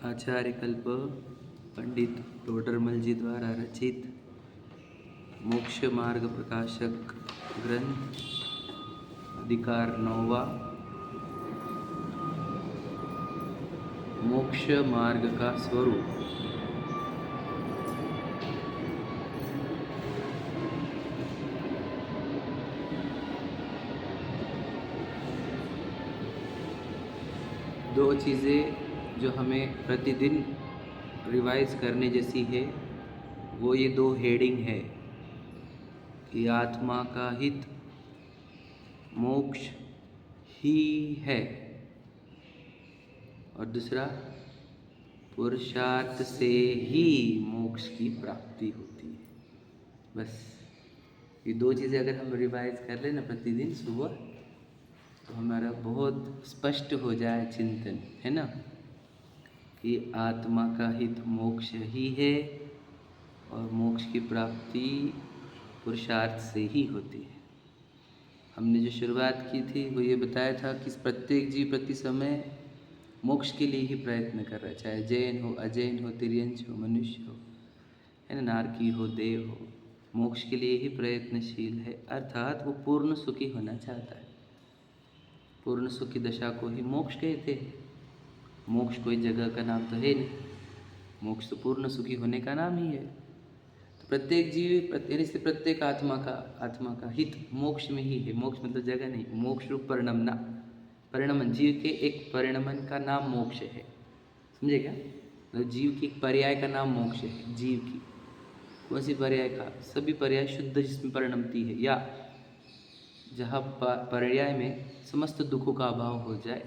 आचार्य कल्प पंडित टोडरमल जी द्वारा रचित मोक्ष मार्ग प्रकाशक ग्रंथ अधिकार 9वां मोक्ष मार्ग का स्वरूप। दो चीज़ें जो हमें प्रतिदिन रिवाइज करने जैसी है वो ये दो हेडिंग है कि आत्मा का हित मोक्ष ही है और दूसरा पुरुषार्थ से ही मोक्ष की प्राप्ति होती है। बस ये दो चीज़ें अगर हम रिवाइज कर लें ना प्रतिदिन सुबह तो हमारा बहुत स्पष्ट हो जाए चिंतन, है ना, कि आत्मा का हित मोक्ष ही है और मोक्ष की प्राप्ति पुरुषार्थ से ही होती है। हमने जो शुरुआत की थी वो ये बताया था कि प्रत्येक जीव प्रति समय मोक्ष के लिए ही प्रयत्न कर रहा है, चाहे जैन हो, अजैन हो, तिर्यंच हो, मनुष्य हो, है ना, नारकी हो, देव हो, मोक्ष के लिए ही प्रयत्नशील है। अर्थात वो पूर्ण सुखी होना चाहता है। पूर्ण सुखी दशा को ही मोक्ष कहते हैं। मोक्ष कोई जगह का नाम तो है नहीं, मोक्ष तो पूर्ण सुखी होने का नाम ही है। तो प्रत्येक जीव इसलिए प्रत्येक आत्मा का हित मोक्ष में ही है। मोक्ष मतलब जगह नहीं, मोक्ष रूप परिणमना, परिणमन, जीव के एक परिणमन का नाम मोक्ष है। समझे क्या? मतलब जीव की एक पर्याय का नाम मोक्ष है। जीव की कौन सी पर्याय का? सभी पर्याय शुद्ध जिसमें परिणमती है, या जहाँ पर्याय में समस्त दुखों का अभाव हो जाए,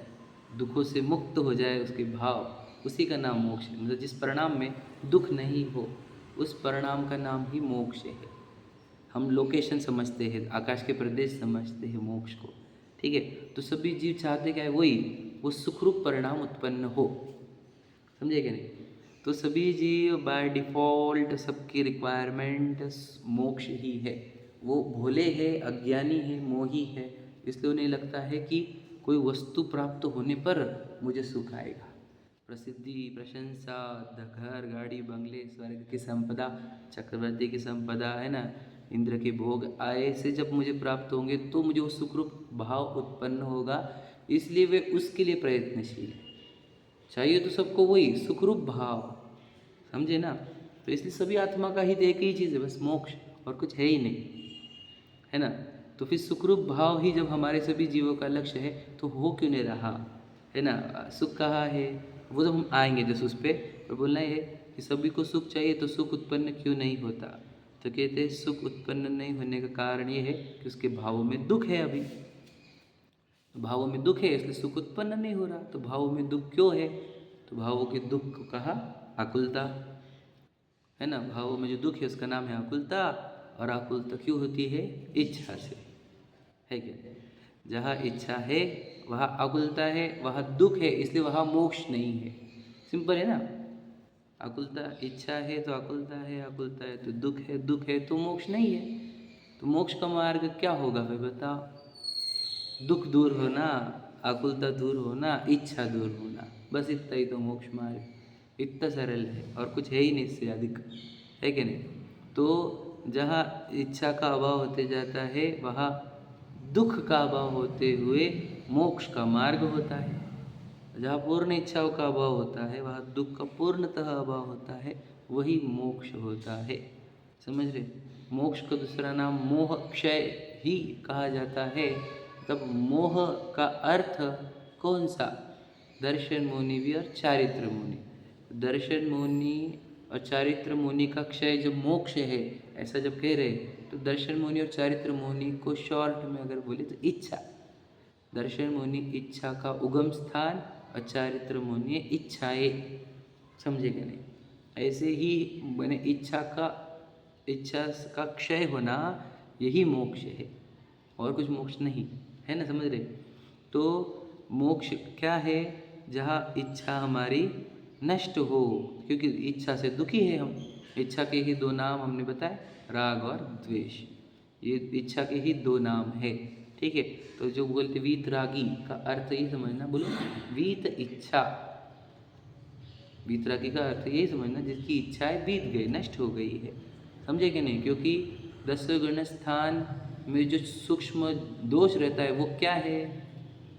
दुखों से मुक्त हो जाए उसके भाव, उसी का नाम मोक्ष है। मतलब जिस परिणाम में दुख नहीं हो उस परिणाम का नाम ही मोक्ष है। हम लोकेशन समझते हैं, आकाश के प्रदेश समझते हैं मोक्ष को, ठीक है। तो सभी जीव चाहते क्या है? वही, वो सुखरूप परिणाम उत्पन्न हो। समझे क्या नहीं? तो सभी जीव बाय डिफ़ॉल्ट सबकी रिक्वायरमेंट मोक्ष ही है। वो भोले हैं, अज्ञानी है, मोही है, इसलिए उन्हें लगता है कि कोई वस्तु प्राप्त होने पर मुझे सुख आएगा। प्रसिद्धि, प्रशंसा, घर, गाड़ी, बंगले, स्वर्ग की संपदा, चक्रवर्ती की संपदा, है ना, इंद्र के भोग आए से जब मुझे प्राप्त होंगे तो मुझे वो सुखरूप भाव उत्पन्न होगा। इसलिए वे उसके लिए प्रयत्नशील है। चाहिए तो सबको वही सुखरूप भाव, समझे ना। तो इसलिए सभी आत्मा का हित एक ही चीज़ है, बस मोक्ष, और कुछ है ही नहीं, है ना। तो फिर सुखरूप भाव ही जब हमारे सभी जीवों का लक्ष्य है तो हो क्यों नहीं रहा, है ना। सुख कहाँ है वो जब हम आएंगे जैसे उस पर बोलना है कि सभी को सुख चाहिए तो सुख उत्पन्न क्यों नहीं होता। तो कहते हैं सुख उत्पन्न नहीं होने का कारण ये है कि उसके भावों में दुख है। अभी भावों में दुख है इसलिए सुख उत्पन्न नहीं हो रहा। तो भावों में दुख क्यों है? तो भावों के दुख को कहा आकुलता, है ना। भावों में जो दुख है उसका नाम है आकुलता। और आकुलता क्यों होती है? इच्छा से, है क्या। जहाँ इच्छा है वहाँ आकुलता है, वहाँ दुख है, इसलिए वहाँ मोक्ष नहीं है। सिंपल है ना। आकुलता, इच्छा है तो आकुलता है, आकुलता है तो दुख है, दुख है तो मोक्ष नहीं है। तो मोक्ष का मार्ग क्या होगा फिर बताओ? दुख दूर होना, आकुलता दूर होना, इच्छा दूर होना, बस इतना ही तो मोक्ष मार्ग। इतना सरल है और कुछ है ही नहीं इससे अधिक, है कि नहीं। तो जहाँ इच्छा का अभाव होते जाता है वहाँ दुख का अभाव होते हुए मोक्ष का मार्ग होता है। जहाँ पूर्ण इच्छाओं का अभाव होता है वहाँ दुख का पूर्णतः अभाव होता है, वही मोक्ष होता है। समझ रहे? मोक्ष का दूसरा नाम मोह क्षय ही कहा जाता है। तब मोह का अर्थ कौन सा? दर्शन मुनि भी और चारित्र मुनि। दर्शन मुनि और चारित्र मुनि का क्षय जब मोक्ष है ऐसा जब कह रहे तो दर्शन मुनि और चारित्र मुनि को शॉर्ट में अगर बोले तो इच्छा। दर्शन मुनि इच्छा का उगम स्थान और चारित्र मुनि इच्छाएं। समझे क्या नहीं? ऐसे ही मैंने इच्छा का क्षय होना यही मोक्ष है और कुछ मोक्ष नहीं, है ना। समझ रहे? तो मोक्ष क्या है? जहाँ इच्छा हमारी नष्ट हो, क्योंकि इच्छा से दुखी है हम। इच्छा के ही दो नाम हमने बताए, राग और द्वेष। ये इच्छा के ही दो नाम है, ठीक है। तो जो बोलते वीतरागी का अर्थ ही समझना, बोलो वीत इच्छा। वीतरागी का अर्थ यही समझना जिसकी इच्छाएं बीत गई, नष्ट हो गई है, समझे कि नहीं? क्योंकि 10वें गुण स्थान में जो सूक्ष्म दोष रहता है वो क्या है?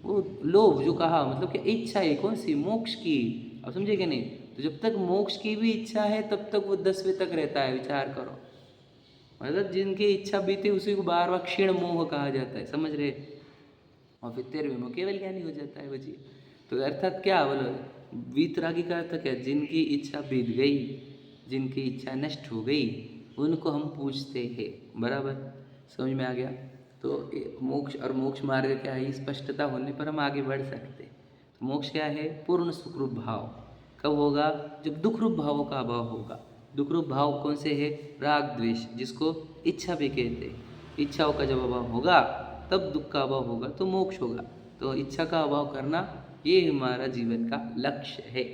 वो लोभ, जो कहा, मतलब कि इच्छा है कौन सी? मोक्ष की। अब समझे कि नहीं? तो जब तक मोक्ष की भी इच्छा है तब तक वो 10वें तक रहता है, विचार करो। मतलब जिनकी इच्छा बीती उसी को बार बार क्षीण मोह कहा जाता है, समझ रहे? और फिर 13वें में केवल ज्ञानी हो जाता है बची। तो अर्थात क्या बोलो, वीतरागी का अर्थ क्या? जिनकी इच्छा बीत गई, जिनकी इच्छा नष्ट हो गई, उनको हम पूछते हैं। बराबर समझ में आ गया? तो मोक्ष और मोक्ष मार्ग क्या है, स्पष्टता होने पर हम आगे बढ़ सकते हैं। तो मोक्ष क्या है? पूर्ण सुखरूप भाव। कब होगा? जब दुखरूप भावों का अभाव होगा। दुखरूप भाव कौन से है? राग द्वेष, जिसको इच्छा भी कहते हैं। इच्छाओं का जब अभाव होगा तब दुख का अभाव होगा, तो मोक्ष होगा। तो इच्छा का अभाव करना ये हमारा जीवन का लक्ष्य है,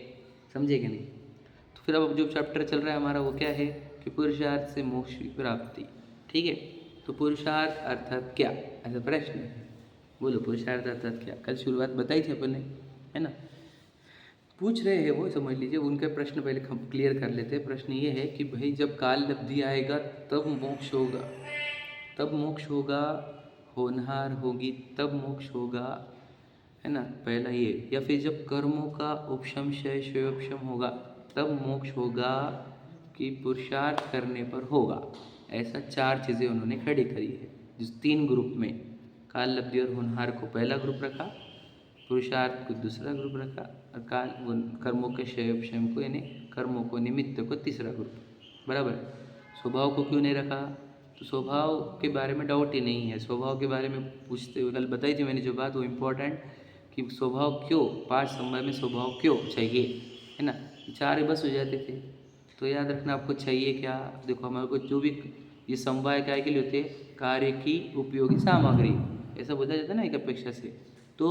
समझे कि नहीं? तो फिर अब जो चैप्टर चल रहा है हमारा वो क्या है कि पुरुषार्थ से मोक्ष की प्राप्ति। ठीक है, तो पुरुषार्थ अर्थात क्या, ऐसा प्रश्न है। बोलो पुरुषार्थ अर्थात क्या? कल शुरुआत बताई थी अपन ने, है ना? पूछ रहे हैं वो, समझ लीजिए उनके प्रश्न पहले हम क्लियर कर लेते हैं। प्रश्न ये है कि भाई जब काल लब्धि आएगा तब मोक्ष होगा, तब मोक्ष होगा, होनहार होगी तब मोक्ष होगा, है ना? पहला ये। या फिर जब कर्मों का उपशम क्षयोपशम होगा तब मोक्ष होगा, कि पुरुषार्थ करने पर होगा। ऐसा 4 चीज़ें उन्होंने खड़ी करी है, जिस 3 ग्रुप में काल लब्धि और होनहार को पहला ग्रुप रखा, पुरुषार्थ को दूसरा ग्रुप रखा, और काल कर्मों के क्षयोपशम को यानी कर्मों को निमित्त को तीसरा ग्रुप। बराबर। स्वभाव को क्यों नहीं रखा? तो स्वभाव के बारे में डाउट ही नहीं है। स्वभाव के बारे में पूछते हुए कल बताई थी मैंने जो बात, वो इम्पोर्टेंट, कि स्वभाव क्यों, 5 समय में स्वभाव क्यों चाहिए, है ना? 4 ही बस हो जाते थे। तो याद रखना आपको चाहिए क्या। देखो हमारे को जो भी ये समवाय क्या के लिए होते हैं, कार्य की उपयोगी सामग्री, ऐसा बोला जाता है ना एक अपेक्षा से। तो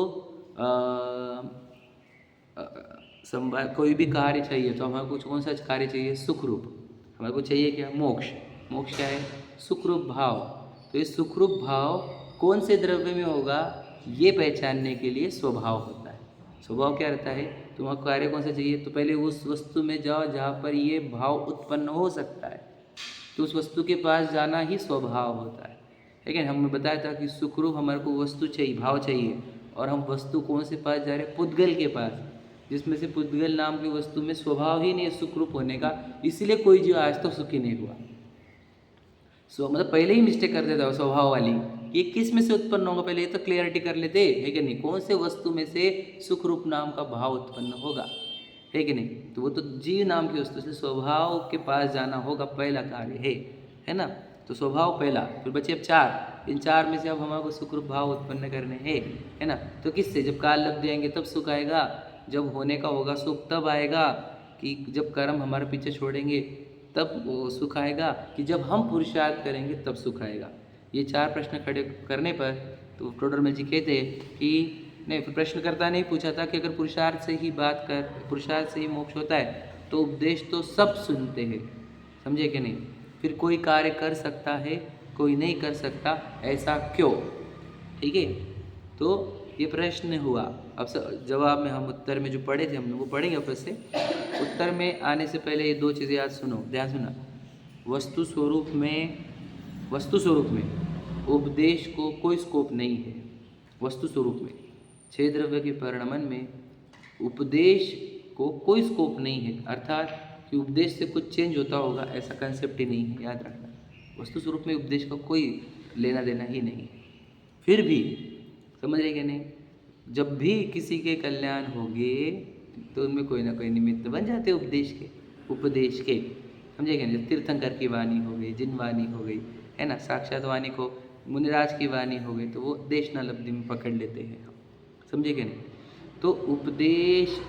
समवाय कोई भी कार्य चाहिए तो हमारे को कौन सा कार्य चाहिए? सुखरूप। हमारे को चाहिए क्या? मोक्ष। मोक्ष क्या है? सुखरूप भाव। तो ये सुखरूप भाव कौन से द्रव्य में होगा, ये पहचानने के लिए स्वभाव होता है। स्वभाव क्या रहता है? तुम्हारा कार्य कौन सा चाहिए, तो पहले उस वस्तु में जाओ जहाँ पर ये भाव उत्पन्न हो सकता है, तो उस वस्तु के पास जाना ही स्वभाव होता है। लेकिन हमने बताया था कि सुखरूप हमारे को वस्तु चाहिए, भाव चाहिए, और हम वस्तु कौन से पास जा रहे हैं? पुद्गल के पास, जिसमें से पुद्गल नाम की वस्तु में स्वभाव ही नहीं है सुखरूप होने का, इसलिए कोई जीव आज तक सुखी नहीं हुआ। मतलब पहले ही मिस्टेक कर देता है स्वभाव वाली, ये किस में से उत्पन्न होगा, पहले ये तो क्लियरिटी कर लेते है कि नहीं, कौन से वस्तु में से सुखरूप नाम का भाव उत्पन्न होगा, है कि नहीं? तो वो तो जीव नाम की वस्तु से स्वभाव के पास जाना होगा, पहला कार्य है ना? तो स्वभाव पहला, फिर बचे अब 4। इन 4 में से अब हमारे को सुखरूप भाव उत्पन्न करने हैं, है ना? तो किससे? जब काल लग जाएंगे तब सुख आएगा, जब होने का होगा सुख तब आएगा, कि जब कर्म हमारे पीछे छोड़ेंगे तब वो सुख आएगा, कि जब हम पुरुषार्थ करेंगे तब सुख आएगा। ये 4 प्रश्न खड़े करने पर तो टोडरमल जी कहते कि नहीं, फिर प्रश्नकर्ता ने पूछा था कि अगर पुरुषार्थ से ही बात कर, पुरुषार्थ से ही मोक्ष होता है तो उपदेश तो सब सुनते हैं, समझे कि नहीं? फिर कोई कार्य कर सकता है, कोई नहीं कर सकता, ऐसा क्यों? ठीक है, तो ये प्रश्न हुआ। अब जवाब में हम उत्तर में जो पढ़े थे हम लोग वो पढ़ेंगे वापस से। उत्तर में आने से पहले ये 2 चीज़ें याद सुनो, ध्यान सुना। वस्तु स्वरूप में उपदेश को कोई स्कोप नहीं है। वस्तु स्वरूप में 6 द्रव्य के परिणमन में उपदेश को कोई स्कोप नहीं है, अर्थात कि उपदेश से कुछ चेंज होता होगा ऐसा कंसेप्ट ही नहीं है, याद रखना। वस्तु स्वरूप में उपदेश का कोई लेना देना ही नहीं है। फिर भी समझ रहे कि नहीं, जब भी किसी के कल्याण होंगे तो उनमें कोई ना कोई निमित्त बन जाते उपदेश के, समझे कि नहीं? तीर्थंकर की वाणी हो गई, जिन वाणी हो गई, है ना? साक्षात वाणी को मुनिराज की वाणी हो गई तो वो देशना लब्धि में पकड़ लेते हैं हम, समझे कि नहीं? तो उपदेश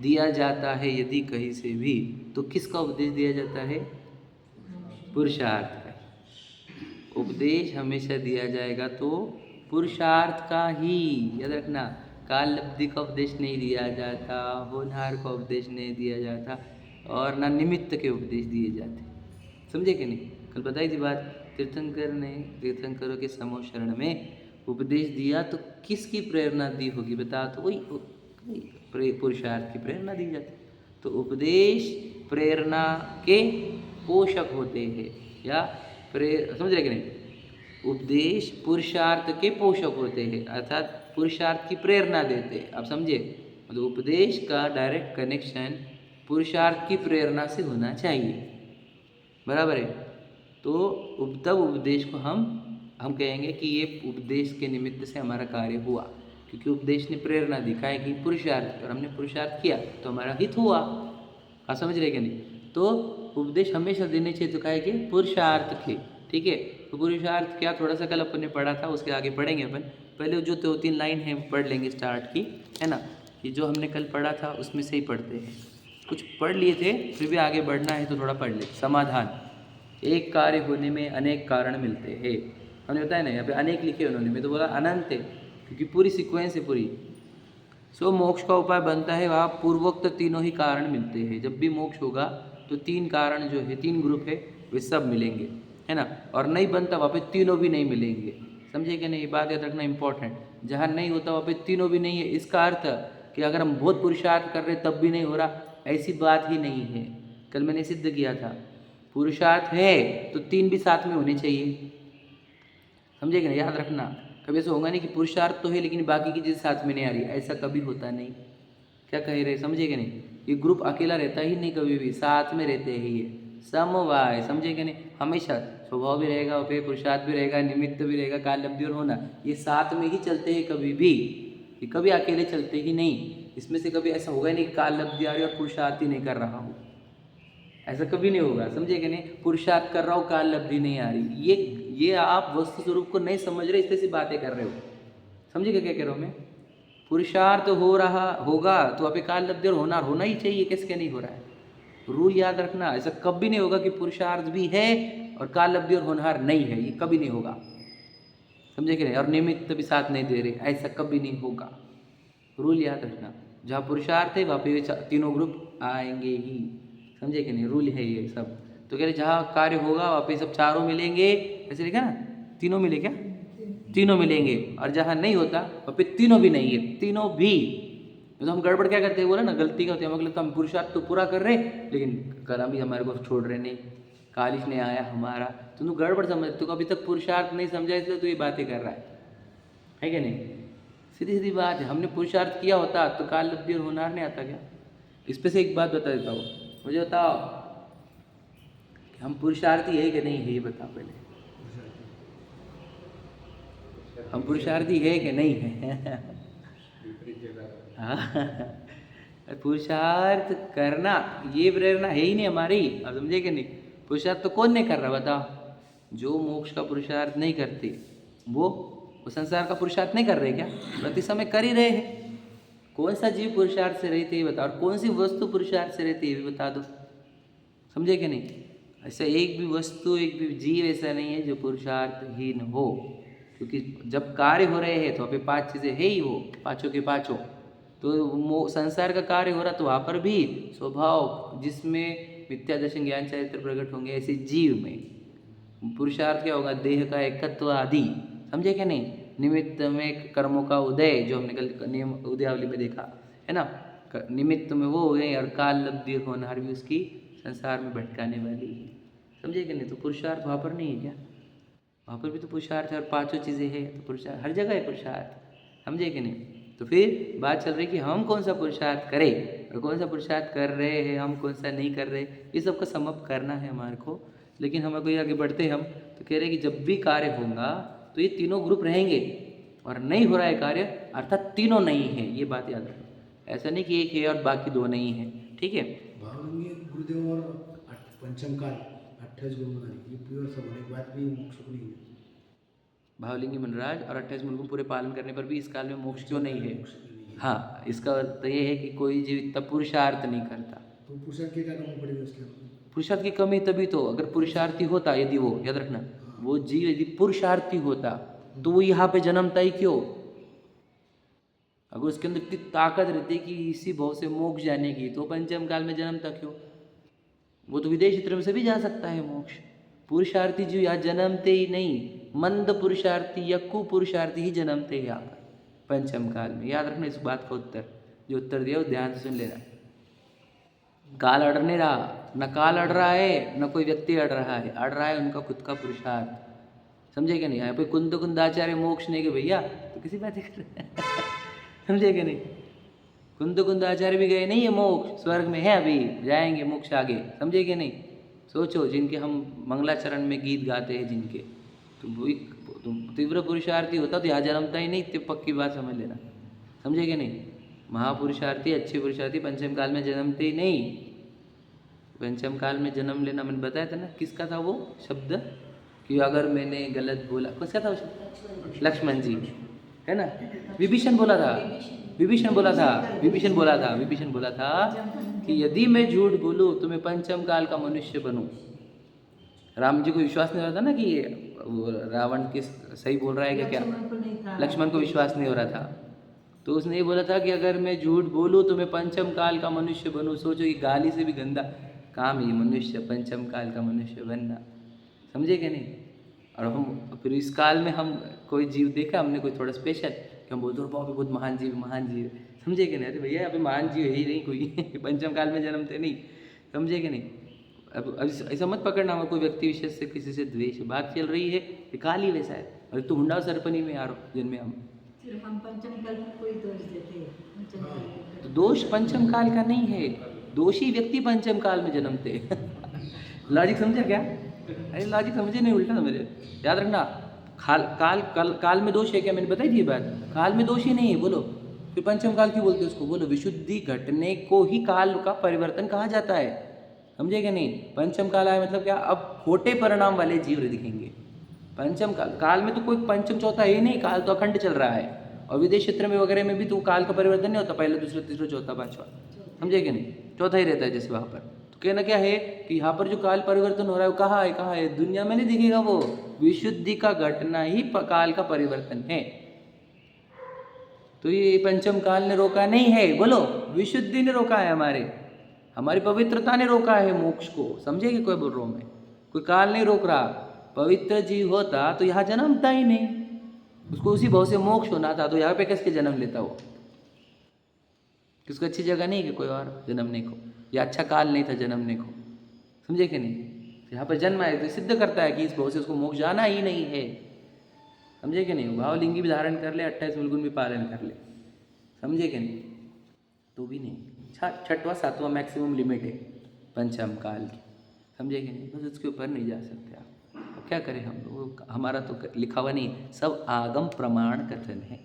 दिया जाता है यदि कहीं से भी, तो किसका उपदेश दिया जाता है? पुरुषार्थ का। उपदेश हमेशा दिया जाएगा तो पुरुषार्थ का ही, याद रखना। काल लब्धि का उपदेश नहीं दिया जाता, होनहार का उपदेश नहीं दिया जाता, और ना निमित्त के उपदेश दिए जाते, समझे कि नहीं? कल बताई थी बात, तीर्थंकरों के समूह शरण में उपदेश दिया तो किसकी प्रेरणा दी होगी बता, तो वही पुरुषार्थ की प्रेरणा दी जाती। तो उपदेश प्रेरणा के पोषक होते हैं, या समझ रहे कि नहीं? उपदेश पुरुषार्थ के पोषक होते हैं, अर्थात पुरुषार्थ की प्रेरणा देते हैं। आप समझे? मतलब उपदेश का डायरेक्ट कनेक्शन पुरुषार्थ की प्रेरणा से होना चाहिए, बराबर है? तो तब उपदेश को हम कहेंगे कि ये उपदेश के निमित्त से हमारा कार्य हुआ, क्योंकि उपदेश ने प्रेरणा दिखाई कि पुरुषार्थ, और हमने पुरुषार्थ किया तो हमारा हित हुआ। आप समझ रहे कि नहीं? तो उपदेश हमेशा देने चाहिए तो कहे कि पुरुषार्थ के, ठीक है? तो पुरुषार्थ क्या, थोड़ा सा कल अपन ने पढ़ा था, उसके आगे पढ़ेंगे अपन। पहले जो 2-3 लाइन है पढ़ लेंगे स्टार्ट की, है ना? कि जो हमने कल पढ़ा था उसमें से ही पढ़ते हैं। कुछ पढ़ लिए थे, फिर भी आगे बढ़ना है तो थोड़ा पढ़ ले। समाधान, एक कार्य होने में अनेक कारण मिलते हैं। हमने बताया ना, यहाँ पे अनेक लिखे उन्होंने, मैं तो बोला अनंत है, क्योंकि पूरी सीक्वेंस है पूरी। सो मोक्ष का उपाय बनता है वहाँ पूर्वोक्त तीनों ही कारण मिलते हैं। जब भी मोक्ष होगा तो 3 कारण जो है, 3 ग्रुप है, वे सब मिलेंगे, है ना? और नहीं बनता वहाँ पे तीनों भी नहीं मिलेंगे। समझे कि नहीं? ये बात याद रखना इंपॉर्टेंट। जहाँ नहीं होता वहाँ पे तीनों भी नहीं है, इसका अर्थ कि अगर हम बहुत पुरुषार्थ कर रहे तब भी नहीं हो रहा, ऐसी बात ही नहीं है। कल मैंने सिद्ध किया था, पुरुषार्थ है तो 3 भी साथ में होने चाहिए। समझे कि नहीं? याद रखना, कभी ऐसा होगा नहीं कि पुरुषार्थ तो है लेकिन बाकी की चीज़ साथ में नहीं आ रही, ऐसा कभी होता नहीं। क्या कह रहे, समझे कि नहीं? ये ग्रुप अकेला रहता ही नहीं, कभी भी साथ में रहते ही है, समवाय। समझे कि नहीं? हमेशा स्वभाव भी रहेगा, वहाँ पे पुरुषार्थ भी रहेगा, निमित्त भी रहेगा, काल लब्धि और होना, ये साथ में ही चलते हैं कभी भी, ये कभी अकेले चलते ही नहीं। इसमें से कभी ऐसा होगा नहीं कि काल लब्धि आ रही और पुरुषार्थ ही नहीं कर रहा हूँ, ऐसा कभी नहीं होगा। समझे कि नहीं? पुरुषार्थ कर रहा हूँ, काल लब्धि नहीं आ रही, ये आप वस्तु स्वरूप को नहीं समझ रहे, इसलिए बातें कर रहे हो। समझे क्या कह रहा हूँ मैं? पुरुषार्थ हो रहा होगा तो अभी काल लब्धि और होना ही चाहिए, किसके नहीं हो रहा है? रूल याद रखना, ऐसा कभी नहीं होगा कि पुरुषार्थ भी है और काल लब्धि और होनहार नहीं है, ये कभी नहीं होगा। समझे कि नहीं? और निमित्त भी साथ नहीं दे रहे, ऐसा कभी नहीं होगा। रूल याद रखना, जहाँ पुरुषार्थ है वहाँ पे तीनों ग्रुप आएंगे ही। समझे कि नहीं? रूल है ये सब। तो कह रहे जहाँ कार्य होगा वहाँ पे सब चारों मिलेंगे, ऐसे लिखा ना? तीनों मिले क्या? तीनों मिलेंगे। और जहाँ नहीं होता वहाँ पे तीनों भी नहीं है, तीनों भी। तो हम गड़बड़ क्या करते हैं, बोला ना, गलती क्या होती है, मतलब हम पुरुषार्थ तो पूरा कर रहे लेकिन कर्म ही हमारे को छोड़ रहे नहीं, कालिश नहीं आया हमारा। तो तू गड़बड़ समझ, तू अभी तक पुरुषार्थ नहीं समझा, इसलिए तू ये बातें कर रहा है कि नहीं? सीधी सीधी बात है। हमने पुरुषार्थ किया होता तो काल लब्धि और होनहार नहीं आता क्या? इस पे से एक बात बता देता हूँ, मुझे बताओ कि हम पुरुषार्थी है कि नहीं है, ये बताओ पहले। हम पुरुषार्थी है कि नहीं है? हाँ, पुरुषार्थ करना ये प्रेरणा है ही नहीं हमारी। अब समझे कि नहीं? पुरुषार्थ तो कौन नहीं कर रहा बताओ? जो मोक्ष का पुरुषार्थ नहीं करते वो संसार का पुरुषार्थ नहीं कर रहे क्या? प्रति समय कर ही रहे हैं। कौन सा जीव पुरुषार्थ से रहते ये बताओ, और कौन सी वस्तु पुरुषार्थ से रहती है ये भी बता दो। समझे कि नहीं? ऐसा एक भी वस्तु, एक भी जीव ऐसा नहीं है जो पुरुषार्थहीन हो, क्योंकि जब कार्य हो रहे हैं तो वहाँ पे 5 चीज़ें है ही, वो पाँचों के पाँचों। तो संसार का कार्य हो रहा तो वहाँ पर भी स्वभाव जिसमें मिथ्या दर्शन ज्ञान चरित्र प्रकट होंगे, ऐसे जीव में पुरुषार्थ क्या होगा? देह का एकत्व आदि। समझे क्या नहीं? निमित्त में कर्मों का उदय, जो हमने कल नियम उदयावली में देखा है ना, निमित्त में वो हो गए, और काल लब्धि होनहार भी उसकी संसार में भटकाने वाली है। समझे कि नहीं? तो पुरुषार्थ वहाँ पर नहीं है क्या? वहाँ पर भी तो पुरुषार्थ है, और 5 चीज़ें हैं, तो पुरुषार्थ हर जगह है पुरुषार्थ। समझे कि नहीं? तो फिर बात चल रही कि हम कौन सा पुरुषार्थ करें और कौन सा पुरुषार्थ कर रहे हैं, हम कौन सा नहीं कर रहे, ये सब का समअप करना है हमारे को। लेकिन हमें कोई आगे बढ़ते हम तो कह रहे कि जब भी कार्य होगा तो ये तीनों ग्रुप रहेंगे, और नहीं हो रहा है कार्य अर्थात तीनों नहीं है, ये बात याद रखो। ऐसा नहीं कि एक है और बाकी 2 नहीं है, ठीक है? भावलिंगी गुरुदेव और पंचम काल 28 गुरु, ये प्योर सब होने के बाद भी मोक्ष को नहीं है। भावलिंगी मनराज और 28 गुण को पूरे पालन करने पर भी इस काल में मोक्ष क्यों नहीं है? हाँ, इसका अर्थ ये है कि कोई जीव इतना पुरुषार्थ नहीं करता। तो पुरुषार्थ की क्या कमी पड़ेगी उसके? पुरुषार्थ की कमी तभी तो, अगर पुरुषार्थी होता, यदि वो, याद रखना, वो जीव यदि पुरुषार्थी होता तो वो यहाँ पे जन्मता ही क्यों? अगर उसके अंदर इतनी ताकत रहती कि इसी भाव से मोक्ष जाने की, तो पंचम काल में जन्मता क्यों? वो तो विदेश क्षेत्र में से भी जा सकता है मोक्ष। पुरुषार्थी जीव यहाँ जन्मते ही नहीं, मंद पुरुषार्थी या कुपुरुषार्थी ही जन्मते हैं यहाँ पर पंचम काल में। याद रखना इस बात का उत्तर, जो उत्तर दिया वो ध्यान से सुन लेना। काल अड़ नहीं रहा, न काल अड़ रहा है न कोई व्यक्ति अड़ रहा है, अड़ रहा है उनका खुद का पुरुषार्थ। समझे कि नहीं? यहाँ पे कुंदाचार्य मोक्ष नहीं के भैया तो किसी बात कर रहे हैं समझे कि नहीं? कुंदाचार्य भी गए नहीं है मोक्ष, स्वर्ग में है, अभी जाएंगे मोक्ष आगे। समझे कि नहीं? सोचो जिनके हम मंगलाचरण में गीत गाते हैं जिनके, तो वही तीव्र पुरुषार्थी होता तो यहाँ जन्मता ही नहीं, इतनी पक्की बात समझ लेना। समझे कि नहीं? महापुरुषार्थी अच्छे पुरुषार्थी पंचम काल में जन्मते ही नहीं। पंचम काल में जन्म लेना मैंने बताया था ना, किसका था वो शब्द कि अगर मैंने गलत बोला, किसका था वो शब्द? लक्ष्मण जी है ना, विभीषण बोला था, विभीषण बोला था, विभीषण बोला था, विभीषण बोला था कि यदि मैं झूठ बोलूँ तो मैं पंचम काल का मनुष्य बनूं। राम जी को विश्वास नहीं हो रहा था ना कि ये रावण किस सही बोल रहा है क्या, लक्ष्मण को विश्वास नहीं हो रहा था, तो उसने ये बोला था कि अगर मैं झूठ बोलूँ तो मैं पंचम काल का मनुष्य बनूं। सोचो ये गाली से भी गंदा काम है मनुष्य पंचम काल का मनुष्य बनना। समझे कि नहीं? और हम फिर इस काल में हम कोई जीव देखा हमने कोई थोड़ा स्पेशल कि हम बोलते हैं बहुत महान जीव, महान जीव। समझे कि नहीं? अरे भैया अभी महान जीव है ही नहीं कोई पंचम काल में जन्मते नहीं। समझे कि नहीं? अब ऐसा मत पकड़ना हमारा कोई व्यक्ति विशेष से किसी से द्वेष, बात चल रही है कि काल ही वैसा है। और तो हुंडा सरपनी में यार जिनमें हम पंचम काल में कोई दोष देते हैं, तो दोष पंचम काल का नहीं है, दोषी व्यक्ति पंचम काल में जन्मते लॉजिक समझा क्या? अरे लॉजिक समझे नहीं, उल्टा समझे। याद रखना काल में दोष है क्या? मैंने बताई थी ये बात, काल में दोष ही नहीं है। बोलो फिर पंचम काल क्यों बोलते हैं उसको? बोलो विशुद्धि घटने को ही काल का परिवर्तन कहा जाता है। समझे कि नहीं? पंचम काल आया मतलब क्या? अब खोटे परिणाम वाले जीव दिखेंगे पंचम काल में। तो कोई पंचम चौथा है ही नहीं, काल तो अखंड चल रहा है। और विदेश क्षेत्र में वगैरह में भी तो काल का परिवर्तन नहीं होता, पहला दूसरा तीसरा चौथा पांचवा। समझे कि नहीं? चौथा ही रहता है जैसे वहाँ पर। तो कहना क्या है कि यहाँ पर जो काल परिवर्तन हो रहा है वो कहाँ है? कहाँ है? दुनिया में नहीं दिखेगा वो, विशुद्धि का घटना ही काल का परिवर्तन है। तो ये पंचम काल ने रोका नहीं है, बोलो विशुद्धि ने रोका है, हमारी पवित्रता ने रोका है मोक्ष को। समझे कि कोई बोल रहा हूँ मैं? कोई काल नहीं रोक रहा। पवित्र जीव होता तो यहाँ जन्मता ही नहीं, उसको उसी भाव से मोक्ष होना था, तो यहाँ पे किसके जन्म लेता वो? किसको अच्छी जगह नहीं कि कोई और जन्मने को, या अच्छा काल नहीं था जन्मने को। समझे कि नहीं? यहाँ पर जन्म आए तो सिद्ध करता है कि इस भाव से उसको मोक्ष जाना ही नहीं है। समझे कि नहीं? भावलिंगी भी धारण कर ले, 28 मूलगुण भी पालन कर ले। समझे कि नहीं? तो भी नहीं, छठवां सातवां मैक्सिमम लिमिट है पंचम काल की। समझे कि नहीं? बस उसके ऊपर नहीं जा सकते आप। क्या करें हम लोग? हमारा तो लिखा हुआ नहीं, सब आगम प्रमाण कथन है,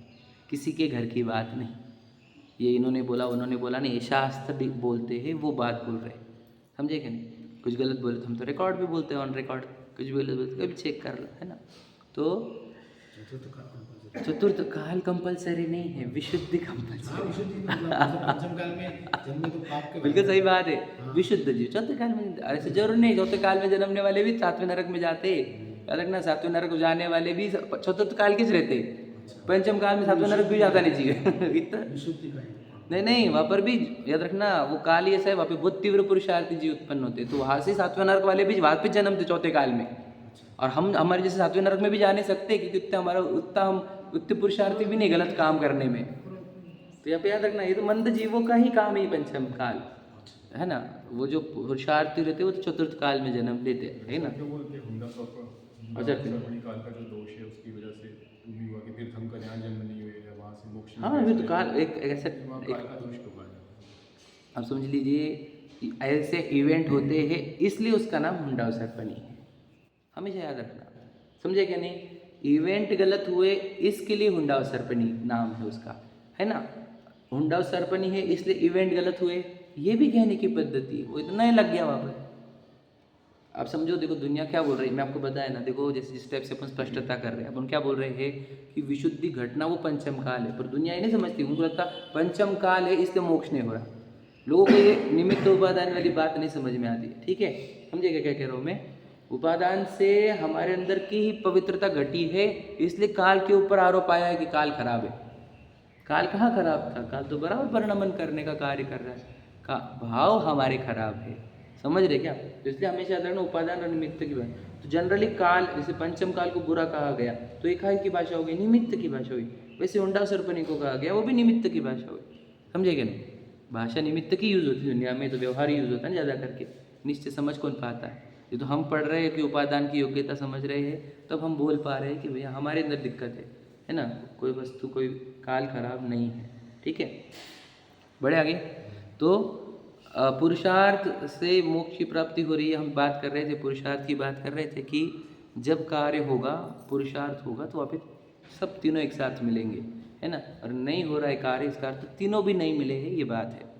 किसी के घर की बात नहीं। ये इन्होंने बोला उन्होंने बोला नहीं, शास्त्र बोलते हैं वो बात बोल रहे। समझे कि नहीं? कुछ गलत बोले तो हम तो रिकॉर्ड भी बोलते हैं, ऑन रिकॉर्ड। कुछ भी गलत बोलते कभी चेक कर लो, है ना? तो चतुर्थ काल कंपलसरी नहीं है, विशुद्धि कंपलसरी। बिल्कुल सही बात है, विशुद्ध जीव चौथे काल में। ऐसे जरूर नहीं चौथे काल में जन्मने वाले भी सातवें नरक में जाते। याद रखना, सातवें नरक जाने वाले भी चतुर्थ काल किस रहते, पंचम काल में सातवें नरक भी जाता नहीं चाहिए इतना नहीं, वहाँ पर भी याद रखना वो काल ही ऐसा है, वहाँ पे बहुत तीव्र पुरुषार्थी जीव उत्पन्न होते, तो वहाँ से सातवें नरक वाले भी वहाँ पे जन्मते चौथे काल में। और हम हमारे जैसे सातवें नरक में भी जा नहीं सकते क्योंकि उतना हमारा उतने पुरुषार्थी भी नहीं गलत काम करने में। तो यहाँ पे याद रखना, ये तो मंद जीवों का ही काम है पंचम काल, है ना? वो जो पुरुषार्थी रहते वो तो चतुर्थ काल में जन्म लेते है ना। अच्छा, काल का जो दोष है उसकी वजह से भी हुआ कि तीर्थंकर यहाँ जन्म नहीं हुए या वहाँ से मोक्ष। हाँ, फिर तो काल एक ऐसा काल का दोष क्यों पाया? आप समझ लीजिए ऐसे इवेंट होते हैं इसलिए उसका नाम हुंडावसर्पणी है, हमेशा याद रखना। समझे क्या नहीं? इवेंट गलत हुए इसके लिए हुंडावसर्पणी नाम है उसका, है ना? हुंडावसर्पणी है इसलिए इवेंट गलत हुए, ये भी कहने की पद्धति है। वो इतना ही लग गया वहाँ पर। आप समझो, देखो दुनिया क्या बोल रही है, मैं आपको बताया ना। देखो जैसे जिस टाइप से अपन स्पष्टता कर रहे हैं, अपन क्या बोल रहे हैं कि विशुद्धि घटना वो पंचम काल है, पर दुनिया ये नहीं समझती। उनको लगता पंचम काल है इसलिए मोक्ष नहीं हो रहा। लोगों को ये निमित्त उपादान वाली बात नहीं समझ में आती है। ठीक है, समझिएगा क्या कह रहा हूँ मैं? उपादान से हमारे अंदर की ही पवित्रता घटी है, इसलिए काल के ऊपर आरोप आया है कि काल खराब है। काल कहाँ खराब था? काल तो बराबर परिणमन करने का कार्य कर रहा है। का भाव हमारे खराब है, समझ रहे क्या? तो इसलिए हमेशा याद रखना उपादान और निमित्त की बात। तो जनरली काल, जैसे पंचम काल को बुरा कहा गया तो एकाई की भाषा हो गई, निमित्त की भाषा हुई। वैसे हुंडावसर्पणी को कहा गया वो भी निमित्त की भाषा हुई। समझे क्या नहीं? भाषा निमित्त की यूज़ होती है, दुनिया में तो व्यवहार यूज़ होता है ना ज़्यादा करके, निश्चय समझ कौन पाता है। ये तो हम पढ़ रहे हैं कि उपादान की योग्यता समझ रहे हैं, तब हम बोल पा रहे हैं कि भैया हमारे अंदर दिक्कत है ना, कोई वस्तु कोई काल खराब नहीं है। ठीक है, बढ़े आगे। तो पुरुषार्थ से मोक्ष की प्राप्ति हो रही है। हम बात कर रहे थे, पुरुषार्थ की बात कर रहे थे कि जब कार्य होगा, पुरुषार्थ होगा, तो वापिस सब तीनों एक साथ मिलेंगे, है ना। और नहीं हो रहा है कार्य, इसका अर्थ तीनों भी नहीं मिले हैं, ये बात है।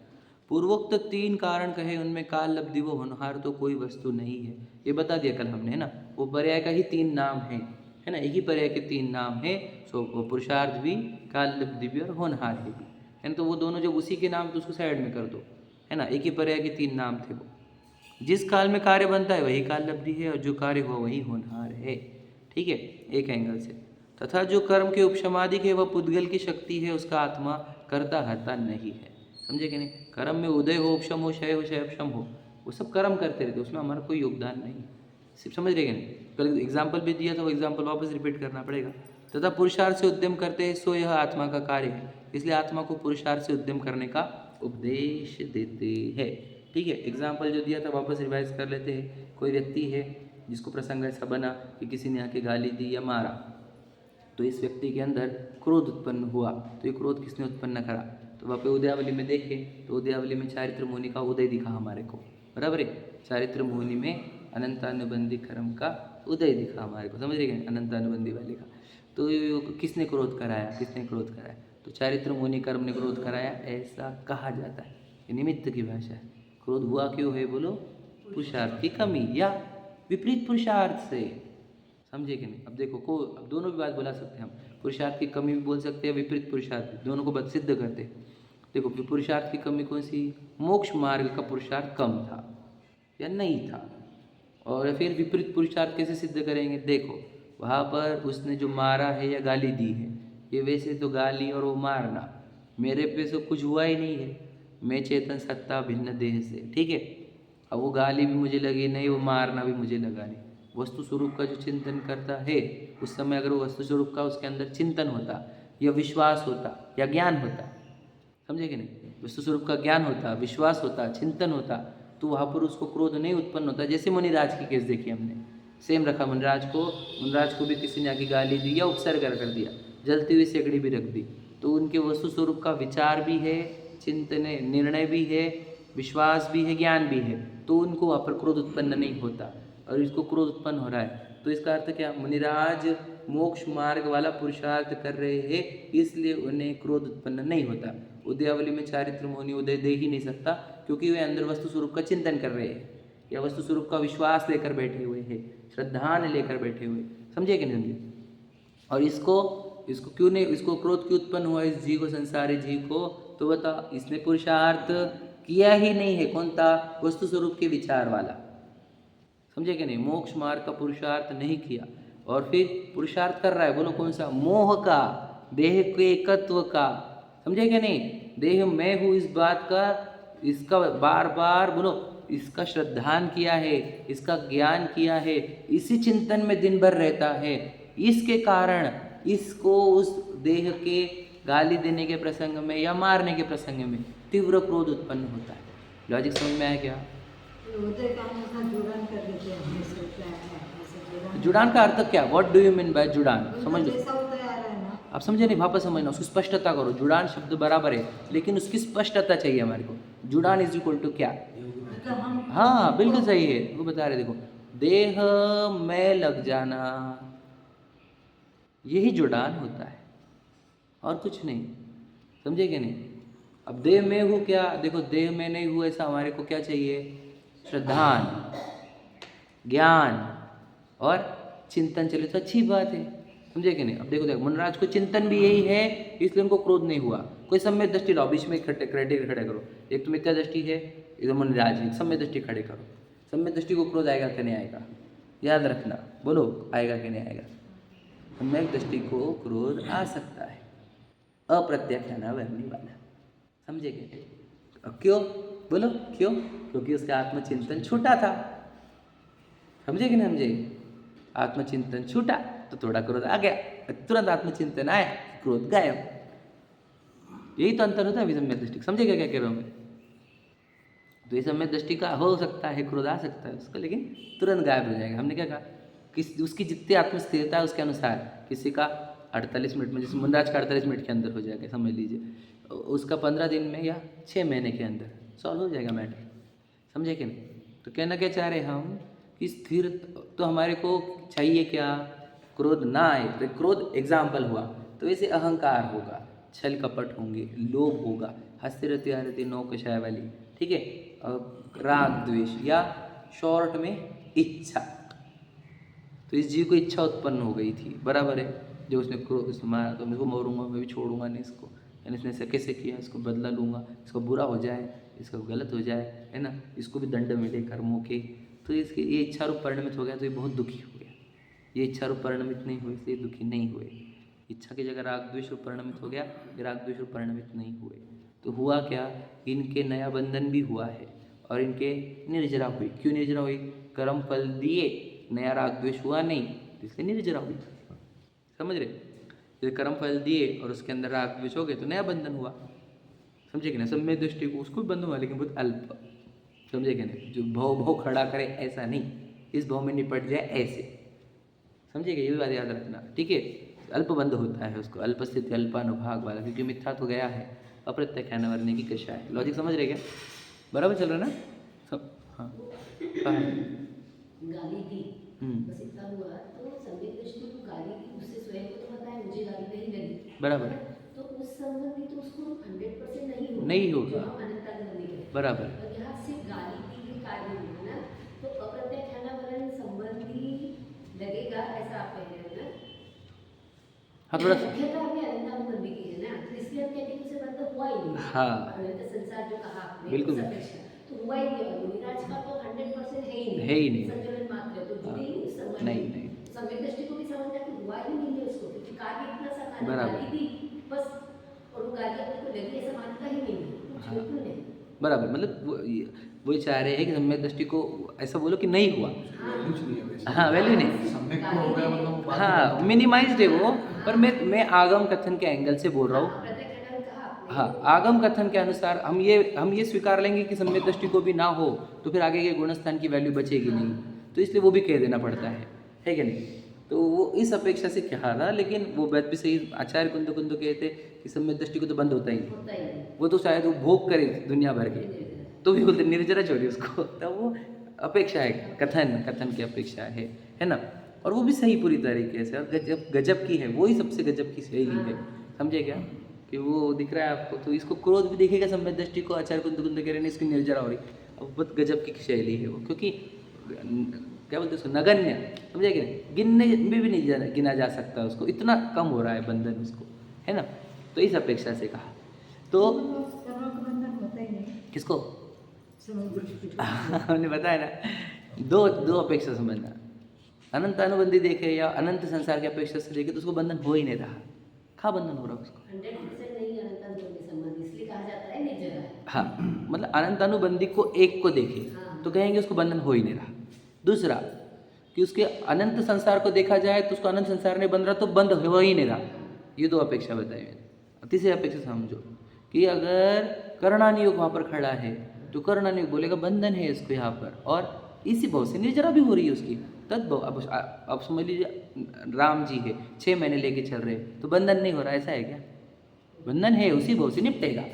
पूर्वोक्त 3 कारण कहे, उनमें काल, लब्धि व होनहार तो कोई वस्तु नहीं है, ये बता दिया कल हमने, है ना। वो पर्याय का ही 3 नाम है ना, एक ही पर्याय के 3 नाम है। सो वो पुरुषार्थ भी, काल, लब्धि भी और होनहार भी, है ना। तो वो दोनों जब उसी के नाम, तो उसको साइड में कर दो, है ना। एक ही पर्याय के 3 नाम थे वो। जिस काल में कार्य बनता है वही काल लब्धि है, और जो कार्य हुआ वही होनहार है। ठीक है, एक एंगल से। तथा जो कर्म के उपशमादिक है वह पुद्गल की शक्ति है, उसका आत्मा करता हरता नहीं है। समझे कि नहीं। कर्म में उदय हो, उपशम हो, क्षय हो, क्षय उपशम हो, वो सब कर्म करते रहते, उसमें हमारा कोई योगदान नहीं। सिर्फ समझ रहे कि नहीं। कल एग्जाम्पल भी दिया था, वो एग्जाम्पल वापस रिपीट करना पड़ेगा। तथा पुरुषार्थ से उद्यम करते हैं, सो यह आत्मा का कार्य है, इसलिए आत्मा को पुरुषार्थ से उद्यम करने का उपदेश देते हैं। ठीक है, एग्जाम्पल जो दिया था वापस रिवाइज कर लेते हैं। कोई व्यक्ति है जिसको प्रसंग ऐसा बना कि किसी ने आके गाली दी या मारा, तो इस व्यक्ति के अंदर क्रोध उत्पन्न हुआ। तो ये क्रोध किसने उत्पन्न करा, तो वहाँ पे उदयावली में देखें तो उदयावली में चारित्र मुनि का उदय दिखा हमारे को, बराबर है। चारित्र मुनि में अनंतानुबंधी कर्म का उदय दिखा हमारे को, समझ रहे हैं, अनंतानुबंधी वाले का। तो किसने क्रोध कराया, किसने क्रोध कराया, तो चारित्र मुनि कर्म ने क्रोध कराया, ऐसा कहा जाता है। ये निमित्त की भाषा है। क्रोध हुआ क्यों है, बोलो, पुरुषार्थ की कमी या विपरीत पुरुषार्थ से। समझे कि नहीं। अब देखो अब दोनों भी बात बोला सकते हैं हम, पुरुषार्थ की कमी भी बोल सकते हैं, विपरीत पुरुषार्थ, दोनों को सिद्ध करते हैं। देखो पुरुषार्थ की कमी कौन सी, मोक्ष मार्ग का पुरुषार्थ कम था या नहीं था। और फिर विपरीत पुरुषार्थ कैसे सिद्ध करेंगे, देखो वहाँ पर उसने जो मारा है या गाली दी है, ये वैसे तो गाली और वो मारना, मेरे पे तो कुछ हुआ ही नहीं है, मैं चेतन सत्ता भिन्न देह से। ठीक है, अब वो गाली भी मुझे लगी नहीं, वो मारना भी मुझे लगा नहीं। वस्तु स्वरूप का जो चिंतन करता है, उस समय अगर वो वस्तु स्वरूप का उसके अंदर चिंतन होता या विश्वास होता या ज्ञान होता, समझे कि नहीं, वस्तु स्वरूप का ज्ञान होता, विश्वास होता, चिंतन होता, तो वहाँ पर उसको क्रोध नहीं उत्पन्न होता। जैसे मुनिराज की केस देखी हमने, सेम रखा मुनिराज को भी किसी ने आके गाली दी या उपसर्ग कर दिया, जलती हुई सेकड़ी भी रख दी, तो उनके वस्तु स्वरूप का विचार भी है, चिंतन निर्णय भी है, विश्वास भी है, ज्ञान भी है, तो उनको वहाँ पर क्रोध उत्पन्न नहीं होता। और इसको क्रोध उत्पन्न हो रहा है, तो इसका अर्थ क्या, मुनिराज मोक्ष मार्ग वाला पुरुषार्थ कर रहे हैं, इसलिए उन्हें क्रोध उत्पन्न नहीं होता। उदयावली में चारित्र मुनि उदय दे ही नहीं सकता, क्योंकि वे अंदर वस्तु स्वरूप का चिंतन कर रहे हैं या वस्तु स्वरूप का विश्वास लेकर बैठे हुए हैं, श्रद्धान लेकर बैठे हुए, समझे कि नहीं समझे। और इसको क्यों नहीं, इसको क्रोध क्यों उत्पन्न हुआ इस जीव को, संसारी जीव को, तो बता, इसने पुरुषार्थ किया ही नहीं है। कौन था, वस्तु स्वरूप के विचार वाला, समझे कि नहीं, मोक्ष मार्ग का पुरुषार्थ नहीं किया। और फिर पुरुषार्थ कर रहा है, बोलो कौन सा, मोह का, देह के एकत्व का, समझे कि नहीं, देह मैं हूँ इस बात का, इसका बार बार बोलो, इसका श्रद्धान किया है, इसका ज्ञान किया है, इसी चिंतन में दिन भर रहता है। इसके कारण इसको उस देह के गाली देने के प्रसंग में या मारने के प्रसंग में तीव्र क्रोध उत्पन्न होता है। लॉजिक समझ में आया क्या। उदय का हम उसका जुड़ान कर देते हैं, हमने सोचा है ऐसे जुड़ान का अर्थ क्या, what do you mean by जुड़ान, समझ लो। जैसा उदय आ रहा है ना, आप समझे नहीं, वापस समझना, उसकी स्पष्टता करो। जुड़ान शब्द बराबर है, लेकिन उसकी स्पष्टता चाहिए हमारे को। जुड़ान इज इक्वल टू क्या, मतलब हम, हाँ बिल्कुल सही है, वो बता रहे, देखो देह में लग जाना, यही जुड़ान होता है और कुछ नहीं, समझे कि नहीं। अब देह में हूँ क्या, देखो देह में नहीं हूँ, ऐसा हमारे को क्या चाहिए, श्रद्धान, ज्ञान और चिंतन चले तो अच्छी बात है, समझे कि नहीं। अब देखो मुनराज को चिंतन भी यही है, इसलिए उनको क्रोध नहीं हुआ। कोई सम्य दृष्टि लाओ, बीच में क्राइटेरिया खड़े करो, एक तो मिथ्या दृष्टि है, इधर मुनराज है, सम्य दृष्टि खड़े करो। सम्य दृष्टि को क्रोध आएगा कि नहीं आएगा, याद रखना, बोलो आएगा कि नहीं आएगा। सम्यक दृष्टि को क्रोध आ सकता है, अप्रत्याख्यान वर्णी वाला, समझे कि। क्यों, बोलो क्यों, क्योंकि उसका आत्मचिंतन छूटा था, समझे कि नहीं समझे। आत्मचिंतन छूटा तो थोड़ा क्रोध आ गया, तुरंत आत्मचिंतन आया, क्रोध गायब। यही तो अंतर होता है अभिसम्यक दृष्टि, समझे क्या कह रहा हूँ मैं। तो ये सम्यक दृष्टि का हो सकता है, क्रोध आ सकता है उसका, लेकिन तुरंत गायब हो जाएगा। हमने क्या कहा, उसकी जितनी आत्मस्थिरता है उसके अनुसार, किसी का 48 मिनट में, जैसे मुनराज का 48 मिनट के अंदर हो जाएगा समझ लीजिए, उसका 15 दिन में या 6 महीने के अंदर सॉल्व हो जाएगा मैटर, समझे कि नहीं। तो कहना क्या चाह रहे हम कि स्थिर तो हमारे को चाहिए क्या, क्रोध ना आए। तो क्रोध एग्जाम्पल हुआ, तो वैसे अहंकार होगा, छल कपट होंगे, लोभ होगा, हस्तिरति हरति नौकशाय वाली, ठीक है, राग द्वेष, या शॉर्ट में इच्छा। तो इस जीव को इच्छा उत्पन्न हो गई थी, बराबर है, जो उसने क्रोध मारा तो मैं इसको मारूंगा, मैं भी छोड़ूंगा नहीं इसको, यानी इसने ऐसे कैसे किया, इसको बदला लूँगा, इसको बुरा हो जाए, इसका गलत हो जाए, है ना, इसको भी दंड मिले कर्मों के। तो इसके ये इच्छा रूप परिणमित हो गया, तो ये बहुत दुखी हो गया। ये इच्छा रूप परिणमित नहीं हुए, इसलिए दुखी नहीं हुए। इच्छा की जगह राग द्वेष रूप परिणमित हो गया, ये राग द्वेष रूप परिणमित नहीं हुए। तो हुआ क्या, इनके नया बंधन भी हुआ है और इनके निर्जरा हुई। क्यों निर्जरा हुई, कर्म फल दिए, नया राग द्वेष हुआ नहीं, इसलिए निर्जरा हुई, समझ रहे। जैसे कर्म फल दिए और उसके अंदर राग द्वेष हो गए तो नया बंधन हुआ, समझे कि ना। सम्यक दृष्टि को उसको भी बंधन हुआ, लेकिन बहुत अल्प, समझे कि नहीं। जो भाव खड़ा करे ऐसा नहीं, इस भाव में निपट जाए ऐसे, समझिएगा, ये भी बात याद रखना, ठीक है। अल्प बंध होता है उसको, अल्प स्थिति अल्पानुभाग वाला, क्योंकि मिथ्या तो गया है, अप्रत्यख्यान वरने की कशा है। लॉजिक समझ रहे क्या, बराबर चल रहा ना सब। हाँ गाली दी, बस इतना हुआ, तो सम्यक दृष्टि को गाली दी, उससे स्वयं को तो पता है मुझे गाली नहीं लगी, बराबर, तो उस संबंधी तो उसको 100% नहीं होगा, अनंता नहीं, बराबर। और यहाँ सिर्फ गाली दी के कार्य में ना, तो अप्रत्यख्यानावरण संबंधी लगेगा, ऐसा आप कह रहे हो ना। हाँ थोड़ा, मुख्यतः हमने अनंतानुबंधी की है ना, तो इसलिए हम कहते हैं कि उसे बंधन हुआ ही नहीं। हाँ अनंत संसार जो कहा आपने, बिल्कुल, उस अपेक्षा तो हुआ ही नहीं, और मुनिराज का तो 100% है ही नहीं, है ही नहीं, संचलन मात्र है, तो जुड़े ही उस संबंध नहीं में। नहीं, सम्यक दृष्टि को भी समझना कि हुआ ही नहीं है उसको, क्योंकि कार्य इतना सा था, बराबर। गाली दी बस, और वो गाली अपने को लगी ऐसा मानता ही नहीं है, हाँ। बिल्कुल नहीं। बराबर, मतलब वो चाह रहे हैं कि सम्यक दृष्टि को ऐसा बोलो कि नहीं हुआ, कुछ नहीं है वैसे। हाँ वैल्यू नहीं, सम्यक तो हो गया, मतलब वो बात हाँ मिनिमाइज्ड है वो, पर मैं आगम कथन के एंगल से बोल रहा हूँ। अप्रत्यख्यान कहा आपने, हाँ, आगम कथन के अनुसार हम ये स्वीकार लेंगे कि सम्यक दृष्टि को भी ना हो तो फिर आगे के गुणस्थान की वैल्यू बचेगी नहीं, तो इसलिए वो भी कह देना पड़ता है कि नहीं। तो वो इस अपेक्षा से कहा था, लेकिन वो बात भी सही, आचार्य कुंद कहते कि सम्यक दृष्टि को तो बंद होता ही नहीं, होता ही नहीं, वो तो शायद वो भोग करे दुनिया भर के, तो भी बोलते निर्जरा छोड़ी उसको, तो वो अपेक्षा है, कथन की अपेक्षा है ना। और वो भी सही पूरी तरीके से, और गजब की है, वो ही सबसे गजब की शैली है, समझे क्या, कि वो दिख रहा है आपको, तो इसको क्रोध भी दिखेगा सम्यक दृष्टि को, आचार्य कुंद कह रहे हैं इसकी निर्जरा हो रही, अब बहुत गजब की शैली है वो, क्योंकि क्या बोलते हैं उसको, नगण्य, समझे क्या, गिनने में भी नहीं गिना जा सकता उसको, इतना कम हो रहा है बंधन उसको, है ना। तो इस अपेक्षा से कहा, तो कर्मों का बंधन होता ही नहीं, किसको सम्यक हमने बताया ना, दो अपेक्षा समझना, अनंत अनुबंधी देखे या अनंत संसार की अपेक्षा से देखे तो उसको बंधन हो ही नहीं रहा, कहाँ बंधन हो रहा उसको, 100% नहीं अनंतानुबंधी संबंधी, इसलिए कहा जाता है निर्जरा है। हाँ, मतलब अनंत अनुबंधी को एक को देखे तो कहेंगे उसको बंधन हो ही नहीं रहा। दूसरा कि उसके अनंत संसार को देखा जाए तो उसको अनंत संसार नहीं बन रहा, तो बंद हो ही नहीं रहा। ये दो अपेक्षा बताई मैंने। तीसरी अपेक्षा समझो कि अगर कर्णानियोग वहाँ पर खड़ा है तो कर्णानियोग बोलेगा बंधन है इसको यहाँ पर, और इसी भाव से निर्जरा भी हो रही है उसकी तद्भव। अब समझ लीजिए राम जी है, 6 महीने लेके चल रहे तो बंधन नहीं हो रहा, ऐसा है क्या? बंधन है, उसी भाव से निपटेगा।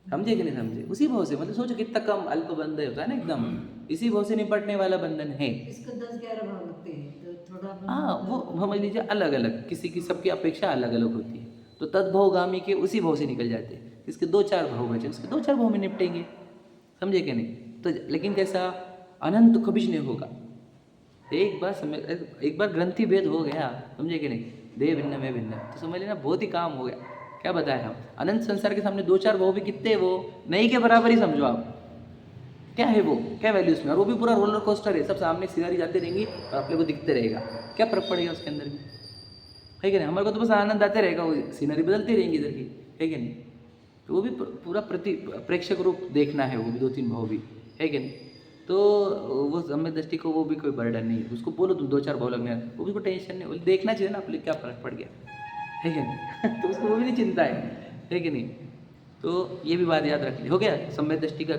समझे कि नहीं समझे? उसी भाव से, मतलब सोचो कितना कम अल्प बंधन होता है ना, एकदम इसी भाव से निपटने वाला बंधन है। इसको 10-11 भाव लगते हैं तो थोड़ा हाँ, वो समझ लीजिए अलग अलग, किसी की सबकी अपेक्षा अलग अलग होती है, तो तद्भवगामी के उसी भाव से निकल जाते हैं। इसके 2-4 भाव बचे, उसके 2-4 भाव में निपटेंगे। समझे कि नहीं? तो लेकिन कैसा, अनंत तो कभी नहीं होगा। एक बार ग्रंथि भेद हो गया, समझे कि नहीं, देह भिन्न में भिन्न, तो समझ लेना बहुत ही काम हो गया। क्या बताया हम, अनंत संसार के सामने 2-4 भाव भी कितने, वो नहीं के बराबर ही समझो आप। क्या है वो, क्या वैल्यू उसमें, और वो भी पूरा रोलर कोस्टर है, सब सामने सीनरी जाते रहेंगी और आप लोग को दिखते रहेगा, क्या फर्क पड़ेगा उसके अंदर भी, है कि नहीं? हमारे को तो बस आनंद आते रहेगा, वो सीनरी बदलती रहेंगी इधर की, है कि नहीं? तो वो भी पूरा प्रेक्षक रूप देखना है, वो भी 2-3 भाव भी, है कि नहीं? तो वो सम्यक दृष्टि को वो भी कोई बर्डन नहीं है, उसको बोलो तुम 2-4 भाव लगने, वो भी कोई टेंशन नहीं, वो देखना चाहिए ना आप लोग क्या फर्क पड़ गया, है कि नहीं? तो उसको वो भी नहीं चिंता है कि नहीं? तो ये भी बात याद रखनी। हो गया सम्यक दृष्टि का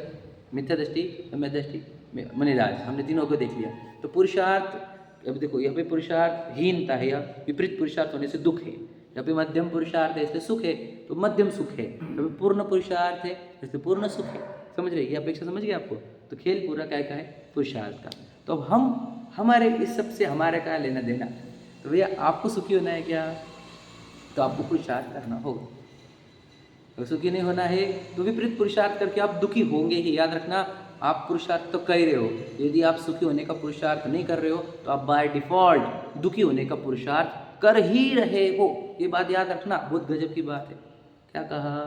मिथ्या दृष्टि, सम्यक दृष्टि, मनिराज, हमने तीनों को देख लिया। तो पुरुषार्थ, अब देखो यहाँ पे पुरुषार्थ हीनता है या विपरीत पुरुषार्थ होने से दुख है, यहाँ पे मध्यम पुरुषार्थ है इसलिए सुख है, तो मध्यम सुख है। यहाँ पे पूर्ण पुरुषार्थ है इसलिए पूर्ण सुख है। समझ रहे, ये अपेक्षा समझ गए आपको। तो खेल पूरा क्या का है, पुरुषार्थ का। तो अब हम हमारे इस सब से हमारे क्या लेना देना, तो भैया आपको सुखी होना है क्या, तो आपको पुरुषार्थ करना होगा। अगर सुखी नहीं होना है तो विपरीत पुरुषार्थ करके आप दुखी होंगे ही। याद रखना, आप पुरुषार्थ तो कर ही रहे हो, यदि आप सुखी होने का पुरुषार्थ नहीं कर रहे हो तो आप बाय डिफॉल्ट दुखी होने का पुरुषार्थ कर ही रहे हो। ये बात याद रखना, बहुत गजब की बात है। क्या कहा,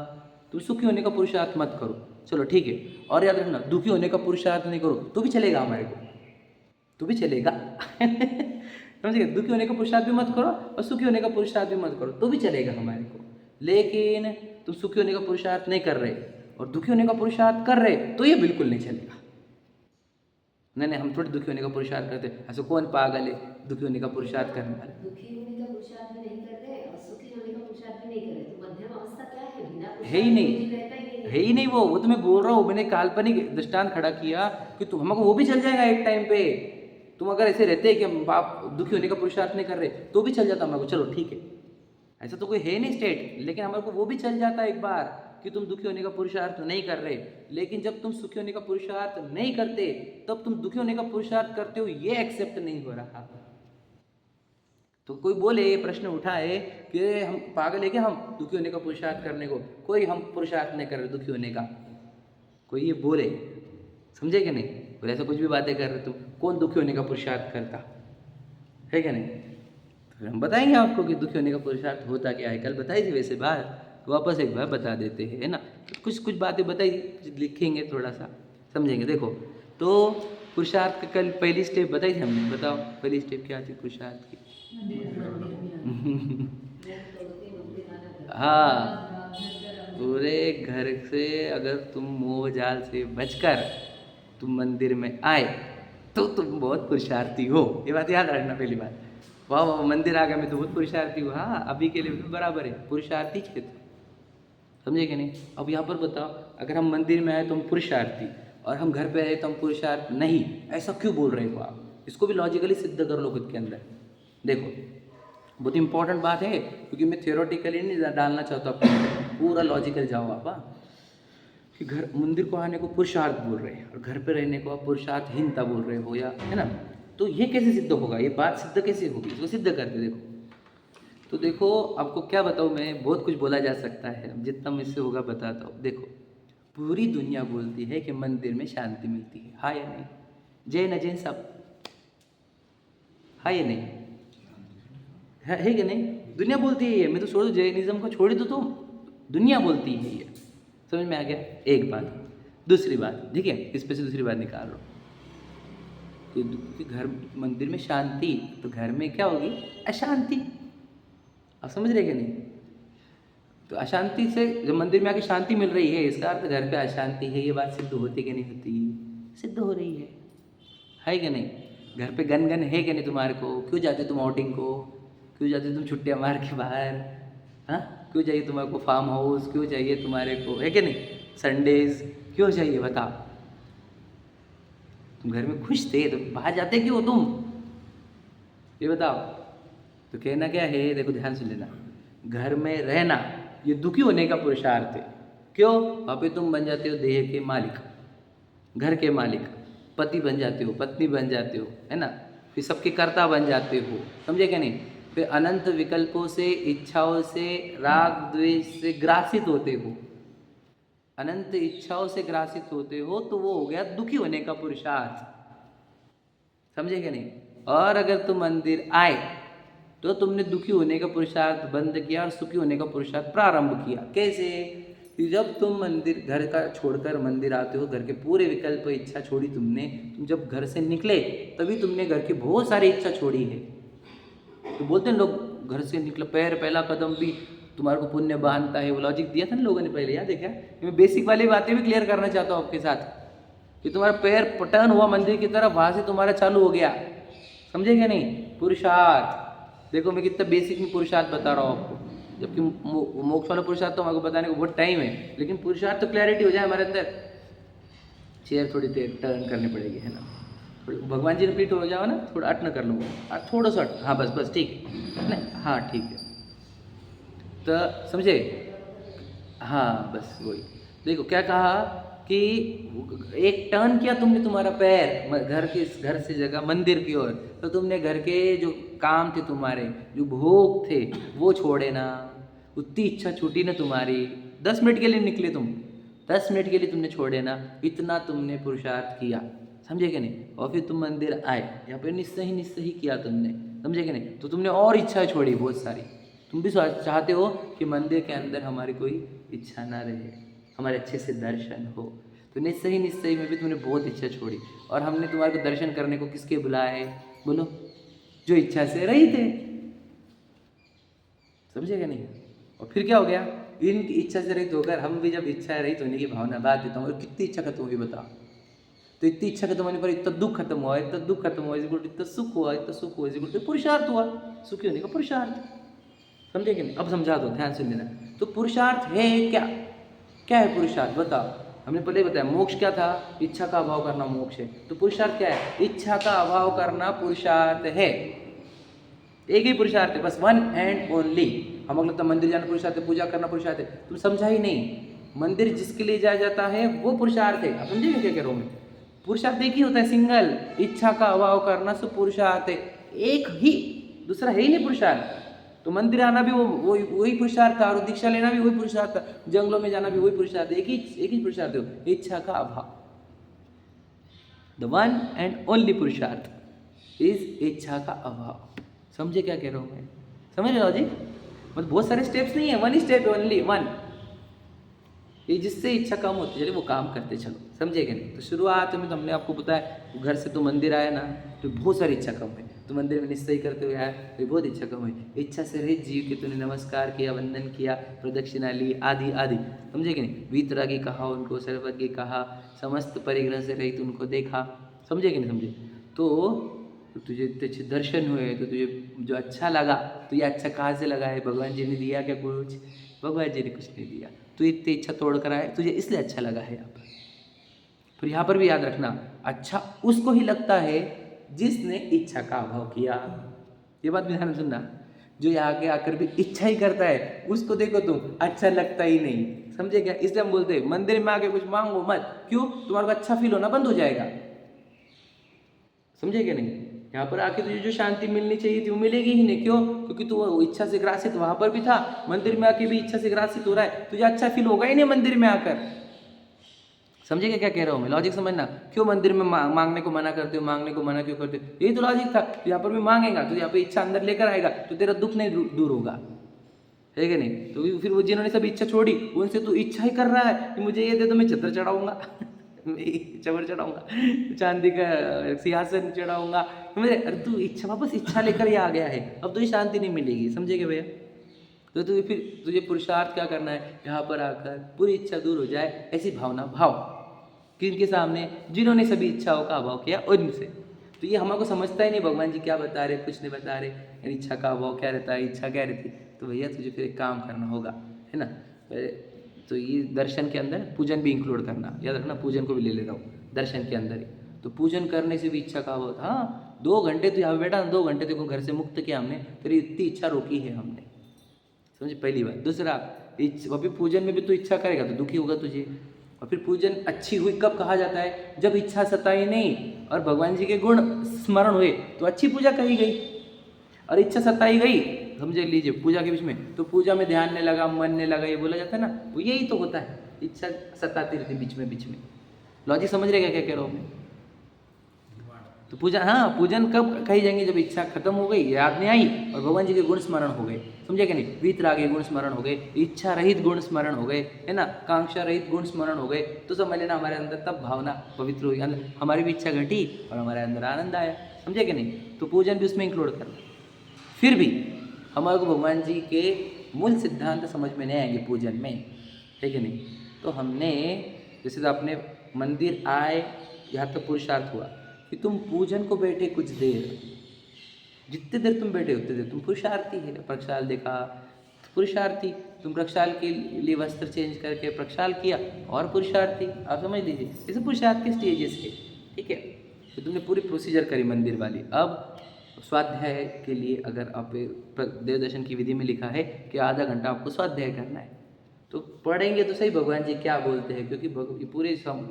तुम सुखी होने का पुरुषार्थ मत करो, चलो ठीक है। और याद रखना, दुखी होने का पुरुषार्थ नहीं करो तो भी चलेगा, हमारे को तो भी चलेगा समझ गए। दुखी होने का पुरुषार्थ भी मत करो और सुखी होने का पुरुषार्थ भी मत करो तो भी चलेगा हमारे को। लेकिन तुम सुखी होने का पुरुषार्थ नहीं कर रहे और दुखी होने का पुरुषार्थ कर रहे तो ये बिल्कुल नहीं चलेगा। नहीं, हम थोड़ी दुखी होने का पुरुषार्थ करते। ऐसा कौन पागल है दुखी होने का पुरुषार्थ करने वाला। दुखी होने का पुरुषार्थ भी नहीं कर रहे और सुखी होने का पुरुषार्थ भी नहीं कर रहे, तो मध्यम अवस्था क्या है, बिना है ही नहीं, रहता ही है ही नहीं। वो तो मैं बोल रहा हूँ, मैंने काल्पनिक दृष्टांत खड़ा किया कि तुम हमको वो भी चल जाएगा एक टाइम पे। तुम अगर ऐसे रहते कि हम आप दुखी होने का पुरुषार्थ नहीं कर रहे तो भी चल जाता हमारे को, चलो ठीक है। ऐसा तो कोई है नहीं स्टेट, लेकिन हमारे को वो भी चल जाता एक बार कि तुम दुखी होने का पुरुषार्थ नहीं कर रहे। लेकिन जब तुम सुखी होने का पुरुषार्थ नहीं करते तब तुम दुखी होने का पुरुषार्थ करते हो, ये एक्सेप्ट नहीं हो रहा। तो कोई बोले, प्रश्न उठाए कि हम पागल है क्या, हम दुखी होने का पुरुषार्थ करने को, कोई हम पुरुषार्थ नहीं कर रहे दुखी होने का, कोई ये बोले, समझे कि नहीं। और ऐसा कुछ भी बातें कर रहे तुम, कौन दुखी होने का पुरुषार्थ करता है क्या नहीं। तो फिर हम बताएंगे आपको कि दुखी होने का पुरुषार्थ होता क्या है। कल बताई थी वैसे बात, वापस एक बार बता देते हैं, है ना। तो कुछ बातें बताई, लिखेंगे थोड़ा सा समझेंगे। देखो, तो पुरुषार्थ का कल पहली स्टेप बताई थी हमने, बताओ पहली स्टेप क्या थी पुरुषार्थ की। हाँ, पूरे घर से अगर तुम मोह जाल से बचकर तुम मंदिर में आए तो तुम बहुत पुरुषार्थी हो। ये बात याद रखना पहली बात। वाह वाह, मंदिर आ गया मैं तो बहुत पुरुषार्थी हूँ। हाँ, अभी के लिए भी बराबर है, पुरुषार्थी क्षेत्र, समझे कि नहीं। अब यहाँ पर बताओ, अगर हम मंदिर में आए तो हम पुरुषार्थी और हम घर पे आए तो हम पुरुषार्थ नहीं, ऐसा क्यों बोल रहे हो आप। इसको भी लॉजिकली सिद्ध कर लो खुद के अंदर। देखो, बहुत इंपॉर्टेंट बात है, क्योंकि मैं थियोरेटिकली नहीं डालना चाहता आपको, पूरा लॉजिकल जाओ आप। कि घर मंदिर को आने को पुरुषार्थ बोल रहे हैं और घर पे रहने को आप पुरुषार्थहीनता बोल रहे हो, या है ना। तो ये कैसे सिद्ध होगा, ये बात सिद्ध कैसे होगी, इसको सिद्ध करते देखो। तो देखो, आपको क्या बताऊँ मैं, बहुत कुछ बोला जा सकता है, जितना मुझसे होगा बताता हूँ। देखो, पूरी दुनिया बोलती है कि मंदिर में शांति मिलती है, हाँ या नहीं। जैन अजैन सब, हाँ या नहीं, है कि नहीं। दुनिया बोलती है ये, मैं तो छोड़ दो, जैनिज्म को छोड़ दो, तुम दुनिया बोलती है ये। समझ में आ गया एक बात। दूसरी बात, ठीक है, इस पे से दूसरी बात निकाल लो कि घर मंदिर में शांति, तो घर में क्या होगी, अशांति। आप समझ रहे कि नहीं। तो अशांति से जब मंदिर में आके शांति मिल रही है, इसका अर्थ घर पे अशांति है। ये बात सिद्ध होती कि नहीं होती, सिद्ध हो रही है कि नहीं। घर पे गन है कि नहीं तुम्हारे को, क्यों जाते तुम आउटिंग को, क्यों जाते तुम छुट्टियां मार के बाहर, हाँ, क्यों चाहिए तुम्हारे को फार्म हाउस, क्यों चाहिए तुम्हारे को, है कि नहीं, संडेज क्यों चाहिए बताओ। तुम घर में खुश थे तो बाहर जाते क्यों तुम, ये बताओ। तो कहना क्या है, देखो ध्यान से लेना, घर में रहना ये दुखी होने का पुरुषार्थ है। क्यों, वहाँ पे तुम बन जाते हो देह के मालिक, घर के मालिक, पति बन जाते हो, पत्नी बन जाते हो, है ना। फिर सबके कर्ता बन जाते हो, समझे क्या नहीं। फिर अनंत विकल्पों से, इच्छाओं से, राग द्वेष से ग्रासित होते हो, अनंत इच्छाओं से ग्रासित होते हो, तो वो हो गया दुखी होने का पुरुषार्थ, समझे क्या नहीं। और अगर तुम मंदिर आए तो तुमने दुखी होने का पुरुषार्थ बंद किया और सुखी होने का पुरुषार्थ प्रारंभ किया। कैसे, कि जब तुम मंदिर घर का छोड़कर मंदिर आते हो, घर के पूरे विकल्प इच्छा छोड़ी तुमने, तुम जब घर से निकले तभी तुमने घर की बहुत सारी इच्छा छोड़ी है। तो बोलते हैं लोग, घर से निकला पैर पहला कदम भी तुम्हारे को पुण्य बांधता है, वो लॉजिक दिया था ना लोगों ने पहले, याद है क्या। मैं बेसिक वाली बातें भी क्लियर करना चाहता हूँ आपके साथ, कि तुम्हारा पैर टर्न हुआ मंदिर की तरफ, वहाँ से तुम्हारा चालू हो गया, समझे क्या नहीं, पुरुषार्थ। देखो मैं कितना बेसिक में पुरुषार्थ बता रहा हूँ आपको, जबकि मोक्ष वाला पुरुषार्थ तो हमारे को बताने को बहुत टाइम है, लेकिन पुरुषार्थ तो क्लैरिटी हो जाए हमारे अंदर। चेयर थोड़ी देर टर्न करनी पड़ेगी, है ना। थोड़ी भगवान जी रिपीट हो जाओ ना, थोड़ा अट न कर लो, थोड़ा सा अट, हाँ बस बस ठीक है ना, हाँ ठीक है। तो समझे, हाँ बस वही। देखो क्या कहा कि एक टर्न किया तुमने तुम्हारा पैर घर से जगह मंदिर की ओर, तो तुमने घर के जो काम थे तुम्हारे, जो भोग थे वो छोड़े ना, उतनी इच्छा छूटी ना तुम्हारी। 10 मिनट के लिए निकले तुम, 10 मिनट के लिए तुमने छोड़े ना, इतना तुमने पुरुषार्थ किया, समझे कि नहीं। और फिर तुम मंदिर आए, यहाँ पे निश्चय ही किया तुमने, समझे कि नहीं। तो तुमने और इच्छा छोड़ी बहुत सारी। तुम भी चाहते हो कि मंदिर के अंदर हमारी कोई इच्छा ना रहे, हमारे अच्छे से दर्शन हो। तो निश्चय में भी तुमने बहुत इच्छा छोड़ी, और हमने तुम्हारे को दर्शन करने को किसके बुलाया है, बोलो, जो इच्छा से रही थे, समझे कि नहीं। और फिर क्या हो गया, इनकी इच्छा से रहित होकर हम भी जब इच्छा रहित होने की भावना बात देता हूँ, और कितनी इच्छा खत्म हुई बताओ। तो इतनी इच्छा खत्म होने पर इतना दुख खत्म हुआ, इतना दुख खत्म हुआ, इतना सुख हुआ, इतना सुख हुआ, इतना पुरुषार्थ हुआ, सुखी होने का पुरुषार्थ, समझे कि नहीं। अब समझा दो, ध्यान से लेना। तो पुरुषार्थ है क्या, क्या है पुरुषार्थ बताओ। हमने पहले बताया मोक्ष क्या था, इच्छा का अभाव करना मोक्ष है। तो पुरुषार्थ क्या है, इच्छा का अभाव करना पुरुषार्थ है। एक ही पुरुषार्थ है बस, वन एंड ओनली। हम लगता है मंदिर जाना पुरुषार्थ है, पूजा करना पुरुषार्थ है, तुम समझा ही नहीं। मंदिर जिसके लिए जाया जाता है वो पुरुषार्थ है। आप समझेंगे क्या कह रहा हूँ मैं। पुरुषार्थ एक ही होता है, सिंगल, इच्छा का अभाव करना सब पुरुषार्थ है, एक ही, दूसरा है ही नहीं पुरुषार्थ। तो मंदिर आना भी वही पुरुषार्थ था, और दीक्षा लेना भी वही पुरुषार्थ था, जंगलों में जाना भी वही पुरुषार्थ, एक ही पुरुषार्थ है, इच्छा का अभाव। द वन एंड ओनली पुरुषार्थ इज इच्छा का अभाव। समझे क्या कह रहा हूँ मैं, समझ रहे लॉजिक। मतलब बहुत सारे स्टेप्स नहीं है, वन ही स्टेप, ओनली वन। ये जिससे इच्छा कम होती चले वो काम करते चलो, समझे क्या नहीं। तो शुरुआत में तो हमने आपको बताया, घर से तो मंदिर आया ना, तो बहुत सारी इच्छा कम है, तो मंदिर में निश्चय करते हुए आया तो बहुत इच्छा कम हुई। इच्छा से रहित जीव के तूने नमस्कार किया, वंदन किया, प्रदक्षिणा ली, आदि आदि, समझे कि नहीं। वीतरागी कहा उनको, सर्वज्ञ कहा, समस्त परिग्रह से रहित उनको देखा, समझे कि नहीं समझे। तो तुझे इतने अच्छे दर्शन हुए, तो तुझे जो अच्छा लगा, तो ये अच्छा कहाँ से लगा है, भगवान जी ने दिया क्या कुछ, भगवान जी ने कुछ नहीं दिया, तो इतनी इच्छा तोड़ कर आए, तुझे इसलिए अच्छा लगा है यहाँ पर। फिर यहाँ पर भी याद रखना, अच्छा उसको ही लगता है जिसने इच्छा का अभाव किया। ये बात भी ध्यान सुनना, जो यहाँ के आकर भी इच्छा ही करता है उसको देखो तुम अच्छा लगता ही नहीं, समझे क्या। इसलिए हम बोलते हैं मंदिर में आके कुछ मांगो मत, क्यों, तुम्हारे को अच्छा फील होना बंद हो जाएगा, समझे क्या नहीं। यहाँ पर आके तुझे जो शांति मिलनी चाहिए थी वो मिलेगी ही नहीं, क्यों, क्योंकि तू इच्छा से ग्रासित वहां पर भी था, मंदिर में आके भी इच्छा से ग्रासित हो रहा है, तुझे अच्छा फील होगा ही नहीं मंदिर में आकर। समझेगा क्या कह रहा हूँ मैं, लॉजिक समझना। क्यों मंदिर में मांगने को मना करते हो, मांगने को मना क्यों करते हो, यही तो लॉजिक था। तो यहाँ पर भी मांगेगा तो यहाँ पे इच्छा अंदर लेकर आएगा, तो तेरा दुख नहीं दूर होगा, है कि नहीं। तो फिर वो जिन्होंने सब इच्छा छोड़ी उनसे तू इच्छा ही कर रहा है कि मुझे ये दे दो, मैं छत्र चढ़ाऊंगा चवर चढ़ाऊंगा, चांदी का सिंहासन चढ़ाऊंगा, अरे तू इच्छा वापस इच्छा लेकर ही आ गया है, अब तुझे शांति नहीं मिलेगी, समझेगा भैया। तो तुझे पुरुषार्थ क्या करना है, यहाँ पर आकर पूरी इच्छा दूर हो जाए, ऐसी भावना भाव किनके सामने, जिन्होंने सभी इच्छाओं का अभाव किया उनसे। तो ये हमको समझता ही नहीं, भगवान जी क्या बता रहे, कुछ नहीं बता रहे, इच्छा का अभाव क्या रहता है, इच्छा क्या रहती। तो भैया तुझे फिर एक काम करना होगा, है ना। तो ये दर्शन के अंदर पूजन भी इंक्लूड करना, याद रखना, पूजन को भी ले रहा हूँ दर्शन के अंदर ही। तो पूजन करने से भी इच्छा का अभाव था। हाँ 2 घंटे तो यहाँ बैठा, 2 घंटे देखो घर से मुक्त किया हमने, तेरी इतनी इच्छा रोकी है हमने, समझे, पहली बात। दूसरा, अभी पूजन में भी तो इच्छा करेगा तो दुखी होगा तुझे। और फिर पूजन अच्छी हुई कब कहा जाता है, जब इच्छा सताई नहीं और भगवान जी के गुण स्मरण हुए तो अच्छी पूजा कही गई। और इच्छा सताई गई, समझे लीजिए, पूजा के बीच में, तो पूजा में ध्यान नहीं लगा, मन नहीं लगा, ये बोला जाता है ना, वो यही तो होता है, इच्छा सताती रहती बीच में। लॉजिक समझ रहे क्या कह रहा हूँ मैं। तो पूजा, हाँ पूजन कब कही जाएंगे, जब इच्छा खत्म हो गई, याद नहीं आई और भगवान जी के गुण स्मरण हो गए, समझे क्या नहीं। वीतरागी गुण स्मरण हो गए, इच्छा रहित गुण स्मरण हो गए, है ना, कांक्षा रहित गुण स्मरण हो गए, तो समझ लेना हमारे अंदर तब भावना पवित्र हुई, हमारी भी इच्छा घटी और हमारे अंदर आनंद आया, समझे क्या नहीं। तो पूजन भी उसमें इंक्लूड करना। फिर भी हमारे को भगवान जी के मूल सिद्धांत समझ में नहीं आएंगे पूजन में, है कि नहीं। तो हमने जैसे तो अपने मंदिर आए, यहाँ तक पुरुषार्थ हुआ कि तुम पूजन को बैठे कुछ देर, जितने देर तुम बैठे उतने देर तुम पुरुषार्थी है। प्रक्षाल देखा पुरुषार्थी, तुम प्रक्षाल के लिए वस्त्र चेंज करके प्रक्षाल किया और पुरुषार्थी, आप समझ लीजिए इसे पुरुषार्थ के स्टेजेस है, ठीक है। तो तुमने पूरी प्रोसीजर करी मंदिर वाली। अब स्वाध्याय के लिए अगर आप देव दर्शन की विधि में लिखा है कि आधा घंटा आपको स्वाध्याय करना है, तो पढ़ेंगे तो सही भगवान जी क्या बोलते हैं, क्योंकि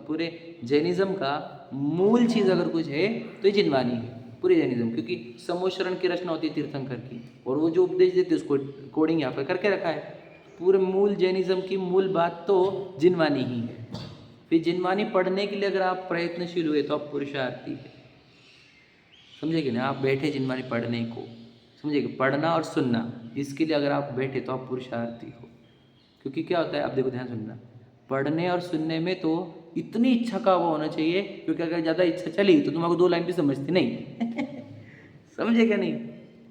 पूरे जैनिज्म का मूल चीज़ अगर कुछ है तो ये जिनवानी है पूरे जैनिज्म, क्योंकि समोशरण की रचना होती है तीर्थंकर की, और वो जो उपदेश देते हैं उसको कोडिंग यहाँ पर करके रखा है। पूरे मूल जैनिज्म की मूल बात तो जिनवानी ही है। फिर जिनवानी पढ़ने के लिए अगर आप प्रयत्नशील हुए तो आप पुरुषार्थी है, समझेंगे ना। आप बैठे जिनवानी पढ़ने को, समझेंगे, पढ़ना और सुनना, इसके लिए अगर आप बैठे तो आप पुरुषार्थी हो। क्योंकि क्या होता है, आप देखो ध्यान सुनना, पढ़ने और सुनने में तो इतनी इच्छा का वो होना चाहिए, क्योंकि अगर ज़्यादा इच्छा चली तो तुमको 2 लाइन भी समझती नहीं समझे क्या नहीं,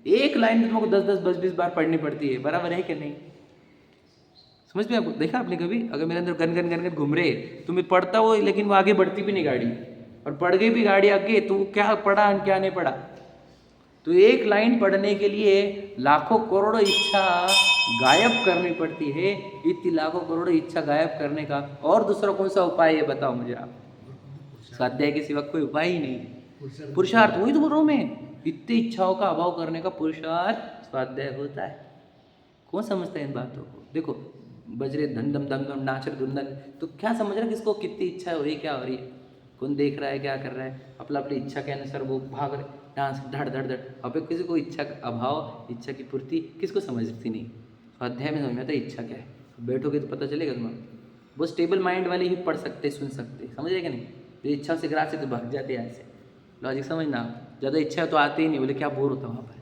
एक लाइन में तुमको 10-10, 20-20 बार पढ़नी पड़ती है, बराबर है क्या नहीं, समझ में आपको। देखा आपने कभी, अगर मेरे अंदर गन गन गन गन घूम रहे, तुम्हें पढ़ता हो लेकिन वो आगे बढ़ती भी नहीं गाड़ी, और पढ़ गई भी गाड़ी आगे, तो क्या पढ़ा क्या नहीं पढ़ा। तो एक लाइन पढ़ने के लिए लाखों करोड़ों इच्छा गायब करनी पड़ती है। इतनी लाखों करोड़ों इच्छा गायब करने का और दूसरा कौन सा उपाय है बताओ मुझे आप। स्वाध्याय के सिवा कोई उपाय ही नहीं। पुरुषार्थ, वही तो बोल रहा हूँ मैं, इतनी इच्छाओं का अभाव करने का पुरुषार्थ स्वाध्याय होता है। कौन समझता है इन बातों को। देखो बजरे धन दम दम दम नाच रहे धुंधन, तो क्या समझ रहा है किसको कितनी इच्छा हो रही है, क्या हो रही है, कौन देख रहा है, क्या कर रहा है, अपनी इच्छा के अनुसार वो भाग रहे, डांस धड़ धड़ धड़। अब किसी को इच्छा का अभाव, इच्छा की पूर्ति किसको समझती नहीं। स्वाध्याय में समझ में आता है इच्छा क्या है, बैठोगे तो पता चलेगा तुम्हें। वो स्टेबल माइंड वाले ही पढ़ सकते, सुन सकते, समझ रहे क्या नहीं। जो इच्छा से ग्रास से तो भाग जाते हैं ऐसे, लॉजिक समझना। ज़्यादा इच्छा तो आते ही नहीं, बोले क्या बोर होता वहाँ पर,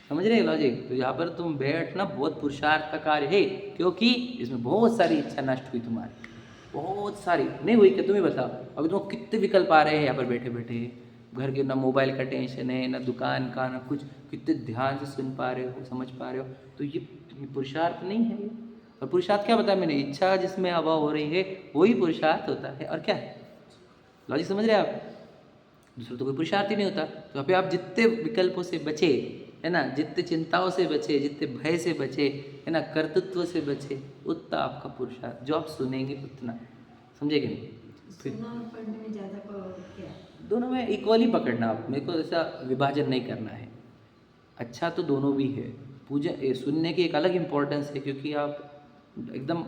समझ रहे हैं लॉजिक। तो यहाँ पर तुम बैठना बहुत पुरुषार्थ का कार्य है, क्योंकि इसमें बहुत सारी इच्छा नष्ट हुई तुम्हारी, बहुत सारी नहीं हुई। क्या तुम्हें बताओ, अभी तुम कितने विकल्प आ रहे हैं यहाँ पर बैठे बैठे, घर के, ना मोबाइल का टेंशन है, ना दुकान का, ना कुछ, कितने ध्यान से सुन पा रहे हो, समझ पा रहे हो। तो ये पुरुषार्थ नहीं है ये। और पुरुषार्थ क्या बताया मैंने, इच्छा जिसमें अभाव हो रही है वही पुरुषार्थ होता है। और क्या है लॉजिक, समझ रहे हैं आप। दूसरा तो कोई पुरुषार्थ ही नहीं होता। तो अभी आप जितने विकल्पों से बचे, है ना, जितने चिंताओं से बचे, जितने भय से बचे, है ना, कर्तृत्व से बचे, उतना आपका पुरुषार्थ। जो आप सुनेंगे उतना, समझेंगे नहीं। सुनना और पढ़ने में ज़्यादा क्या, दोनों में इक्वली पकड़ना। आप मेरे को ऐसा विभाजन नहीं करना है। अच्छा तो दोनों भी है। पूजा सुनने की एक अलग इम्पोर्टेंस है, क्योंकि आप एकदम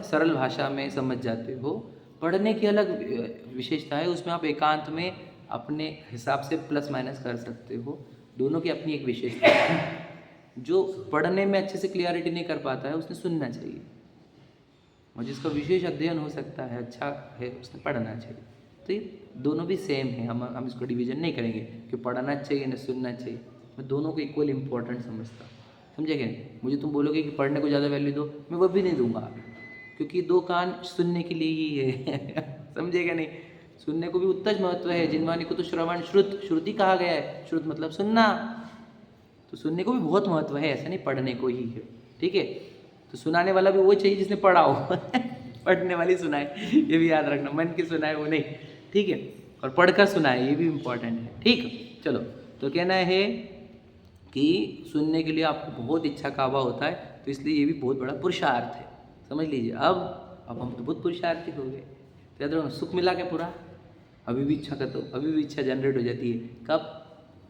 सरल भाषा में समझ जाते हो। पढ़ने की अलग विशेषता है, उसमें आप एकांत में अपने हिसाब से प्लस माइनस कर सकते हो। दोनों की अपनी एक विशेषता है। जो पढ़ने में अच्छे से क्लियरिटी नहीं कर पाता है उसने सुनना चाहिए, और जिसका विशेष अध्ययन हो सकता है, अच्छा है, उसने पढ़ना चाहिए। तो ये दोनों भी सेम है, हम इसको डिवीजन नहीं करेंगे कि पढ़ना चाहिए ना सुनना चाहिए। मैं दोनों को इक्वल इम्पोर्टेंट समझता हूँ, समझेंगे। मुझे तुम बोलोगे कि पढ़ने को ज़्यादा वैल्यू दो, मैं वो भी नहीं दूंगा, क्योंकि 2 कान सुनने के लिए ही है समझेगा नहीं। सुनने को भी उतना महत्व है। जिनवानी को तो श्रवण श्रुति कहा गया है। श्रुत मतलब सुनना, तो सुनने को भी बहुत महत्व है, ऐसा नहीं पढ़ने को ही है, ठीक है। तो सुनाने वाला भी वो चाहिए जिसने पढ़ा हो पढ़ने वाली सुनाए, ये भी याद रखना, मन की सुनाए वो नहीं, ठीक है। और पढ़कर सुनाए, ये भी इम्पोर्टेंट है, ठीक। चलो, तो कहना है कि सुनने के लिए आपको बहुत इच्छा का अभाव होता है, तो इसलिए ये भी बहुत बड़ा पुरुषार्थ है, समझ लीजिए। अब हम तो बहुत पुरुषार्थी हो गए। तो याद रखो, सुख मिला क्या पूरा, अभी भी इच्छा का, तो अभी भी इच्छा जनरेट हो जाती है। कब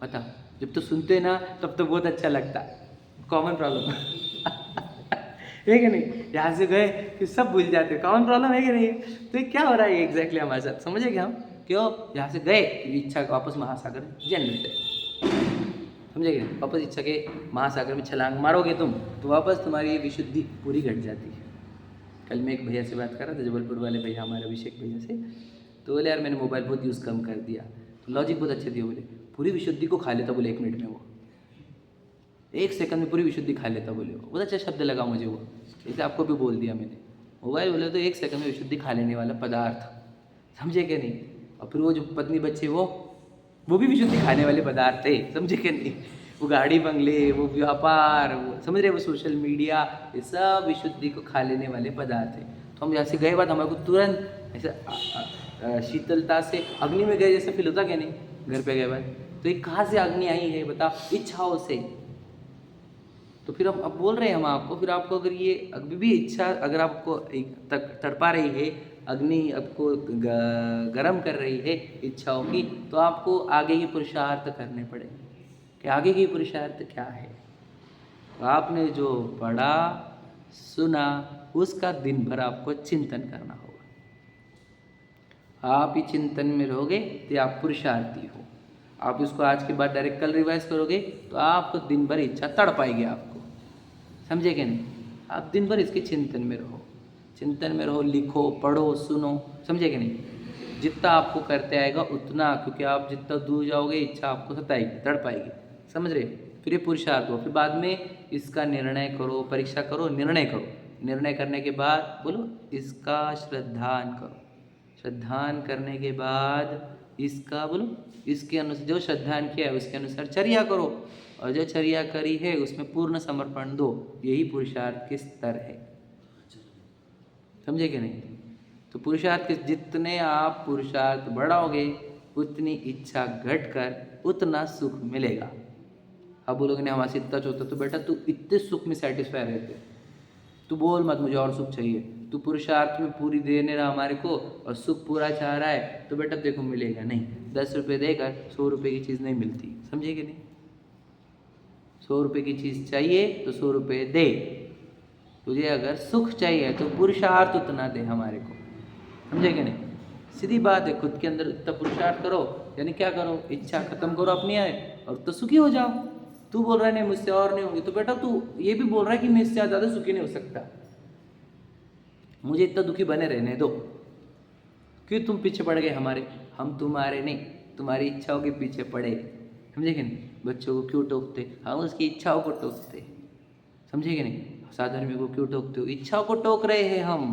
पता, जब तो सुनते ना तब तो बहुत अच्छा लगता, कॉमन प्रॉब्लम है कि नहीं। यहाँ से गए कि सब भूल जाते, कॉमन प्रॉब्लम है कि नहीं। तो ये क्या हो रहा है एग्जैक्टली हमारे साथ, समझे क्या हम, क्यों यहाँ से गए इच्छा का वापस महासागर जनरेट है, समझेगे। वापस इच्छा के महासागर में छलांग मारोगे तुम, तो वापस तुम्हारी विशुद्धि पूरी घट जाती है। कल मैं एक भैया से बात कर रहा था, जबलपुर वाले भैया, हमारे अभिषेक भैया से। तो बोले यार मैंने मोबाइल बहुत यूज़ कम कर दिया। तो लॉजिक बहुत अच्छे दिए, बोले पूरी विशुद्धि को खा लेता, बोले 1 मिनट में, वो 1 सेकंड में पूरी विशुद्धि खा लेता, बोले वो बहुत अच्छा शब्द लगा मुझे वो, जैसे आपको भी बोल दिया मैंने। मोबाइल बोले तो 1 सेकंड में विशुद्धि खा लेने वाला पदार्थ, समझे क्या नहीं। और फिर वो जो पत्नी बच्चे, वो भी विशुद्धि खाने वाले पदार्थ है, समझे क्या नहीं। वो गाड़ी बंगले, वो व्यापार, वो समझ रहे, वो सोशल मीडिया, ये सब विशुद्धि को खा लेने वाले पदार्थ है। तो हम यहाँ से गए, बात हमारे को तुरंत ऐसे शीतलता से अग्नि में गए जैसे फील होता क्या नहीं, घर पे गए बाद। तो ये कहाँ से अग्नि आई है बताओ, इच्छाओं से, तो फिर अब बोल रहे हैं हम आपको, फिर आपको अगर ये अभी भी इच्छा अगर आपको तक तड़पा रही है, अग्नि आपको गरम कर रही है इच्छाओं की, तो आपको आगे के पुरुषार्थ करने पड़ेंगे कि आगे के पुरुषार्थ क्या है। तो आपने जो पढ़ा सुना उसका दिन भर आपको चिंतन करना होगा। आप ही चिंतन में रहोगे तो आप पुरुषार्थी हो। आप इसको आज के बाद डायरेक्ट कल रिवाइज करोगे तो आपको दिन भर इच्छा तड़ पाएगी आपको, समझे कि नहीं। आप दिन भर इसके चिंतन में रहो, चिंतन में रहो, लिखो पढ़ो सुनो, समझे कि नहीं। जितना आपको करते आएगा उतना, क्योंकि आप जितना दूर जाओगे इच्छा आपको सताएगी, तड़ पाएगी, समझ रहे। फिर ये पुरुषार्थ हो, फिर बाद में इसका निर्णय करो, परीक्षा करो, निर्णय करो। निर्णय करने के बाद बोलो इसका श्रद्धान करो, श्रद्धान करने के बाद इसका बोलो इसके अनुसार जो श्रद्धान किया है उसके अनुसार चर्या करो, और जो चर्या करी है उसमें पूर्ण समर्पण दो। यही पुरुषार्थ के स्तर है, समझे कि नहीं। तो पुरुषार्थ के जितने आप पुरुषार्थ बढ़ाओगे उतनी इच्छा घटकर उतना सुख मिलेगा। अब बोलोगे नहीं हमारे से इतना होता, तो बेटा तू इतने सुख में सेटिस्फाई रहते, तू बोल मत मुझे और सुख चाहिए, तू पुरुषार्थ में पूरी देने रहा हमारे को और सुख पूरा चाह रहा है, तो बेटा देखो मिलेगा नहीं। 10 रुपये देकर 100 रुपये की चीज़ नहीं मिलती, समझे कि नहीं। 100 रुपये की चीज़ चाहिए तो 100 रुपये दे। तुझे अगर सुख चाहिए तो पुरुषार्थ उतना दे हमारे को, समझे कि नहीं। सीधी बात है, खुद के अंदर उतना पुरुषार्थ करो, यानी क्या करो, इच्छा खत्म करो अपनी आए और तो सुखी हो जाओ। तू बोल रहा है नहीं मुझसे और नहीं होगी, तो बेटा तू ये भी बोल रहा है कि मैं इससे ज़्यादा सुखी नहीं हो सकता, मुझे इतना दुखी बने रहने दो। क्यों तुम पीछे पड़ गए हमारे, हम तुम्हारे नहीं, तुम्हारी इच्छाओं के पीछे पड़े, समझे कि नहीं। बच्चों को क्यों टोकते, हम उसकी इच्छाओं को टोकते, समझे कि नहीं। साधर्मी को क्यों टोकते हो, इच्छाओं को टोक रहे हैं हम,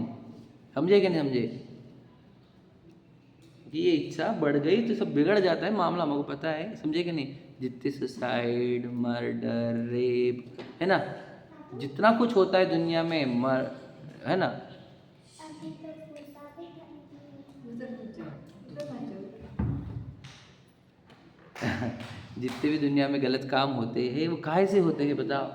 समझे कि नहीं समझे। ये इच्छा बढ़ गई तो सब बिगड़ जाता है मामला, हमको पता है, समझे कि नहीं। जितने सुसाइड, मर्डर, रेप है ना, जितना कुछ होता है दुनिया में है ना, जितने भी दुनिया में गलत काम होते हैं वो काहे से होते हैं बताओ,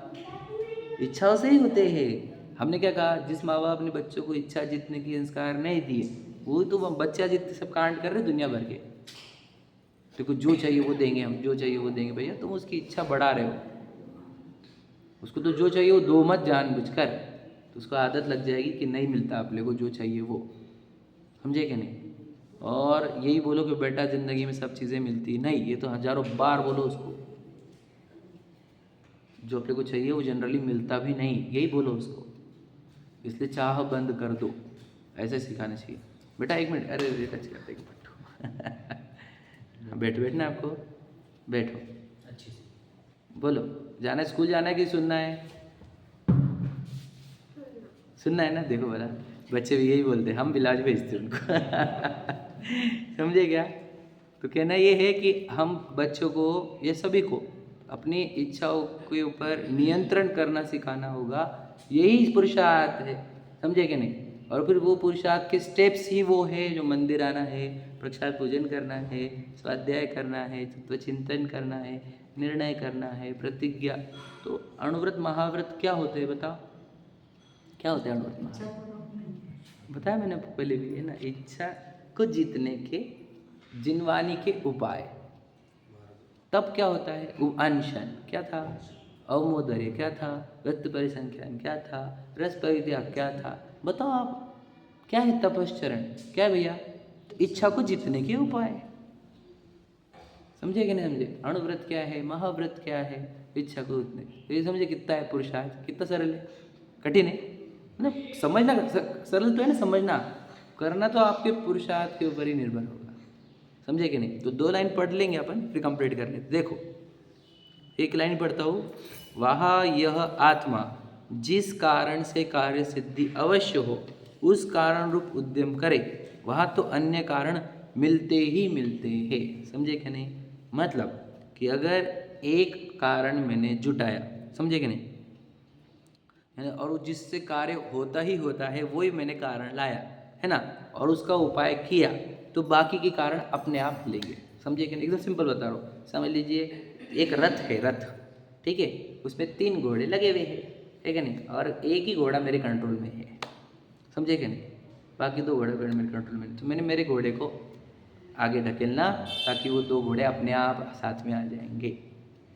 इच्छाओं से ही होते हैं। हमने क्या कहा, जिस माँ बाप ने बच्चों को इच्छा जीतने की संस्कार नहीं दिए, वो तो बच्चा जितने सब कांड कर रहे दुनिया भर के। देखो जो चाहिए वो देंगे हम, जो चाहिए वो देंगे, भैया तुम उसकी इच्छा बढ़ा रहे हो। उसको तो जो चाहिए वो दो मत जानबूझकर, तो उसको आदत लग जाएगी कि नहीं मिलता आप लोगों को जो चाहिए वो, समझे कि नहीं। और यही बोलो कि बेटा ज़िंदगी में सब चीज़ें मिलती नहीं, ये तो हज़ारों बार बोलो उसको। जो अपने को चाहिए वो जनरली मिलता भी नहीं, यही बोलो उसको। इसलिए चाह बंद कर दो, ऐसे सिखाना चाहिए। बेटा एक मिनट, अरे टच करते एक मिनट, बैठना आपको, बैठो अच्छे से बोलो। जाना है स्कूल, जाना है कि सुनना है, सुनना है ना। देखो बोला बच्चे भी यही बोलते हैं, हम बिलाज भेजते उनको समझे क्या। तो कहना ये है कि हम बच्चों को, ये सभी को अपनी इच्छाओं के ऊपर नियंत्रण करना सिखाना होगा, यही पुरुषार्थ है, समझे कि नहीं। और फिर वो पुरुषार्थ के स्टेप्स ही वो है जो मंदिर आना है, प्रसाद पूजन करना है, स्वाध्याय करना है, तत्वचिंतन करना है, निर्णय करना है, प्रतिज्ञा। तो अणुव्रत महाव्रत क्या होते हैं बताओ, क्या होते हैं अणुव्रत महाव्रत, बताया मैंने आपको पहले भी, है ना। इच्छा को जीतने के जिनवानी के उपाय। तब क्या होता है, अनशन क्या था, अवमोदर्य क्या था, वृत्त परिसंख्यान क्या था, रस परित्याग क्या था, बताओ आप क्या है। तपश्चरण क्या है भैया, इच्छा को जीतने के उपाय, समझे कि नहीं समझे। अणुव्रत क्या है, महाव्रत क्या है, इच्छा को जीतने। तो ये समझे कितना है पुरुषार्थ, कितना सरल है, कठिन है मतलब समझना सरल तो है ना, समझना, करना तो आपके पुरुषार्थ के ऊपर ही निर्भर होगा, समझे कि नहीं। तो 2 लाइन पढ़ लेंगे अपन, फिर कंप्लीट कर लेते। देखो एक लाइन पढ़ता हूँ, वहाँ यह आत्मा जिस कारण से कार्य सिद्धि अवश्य हो उस कारण रूप उद्यम करे, वहाँ तो अन्य कारण मिलते ही मिलते हैं, समझे कि नहीं। मतलब कि अगर एक कारण मैंने जुटाया, समझे कि नहीं, और जिससे कार्य होता ही होता है वही मैंने कारण लाया, है ना, और उसका उपाय किया, तो बाकी के कारण अपने आप लेंगे, समझे कि नहीं। एकदम सिंपल बता रहा हूँ, समझ लीजिए एक रथ है, रथ, ठीक है, उसमें 3 घोड़े लगे हुए हैं, है कि नहीं, और एक ही घोड़ा मेरे कंट्रोल में है, समझे कि नहीं, बाकी 2 घोड़े मेरे कंट्रोल में। तो मैंने मेरे घोड़े को आगे ढकेलना ताकि वो 2 घोड़े अपने आप साथ में आ जाएंगे,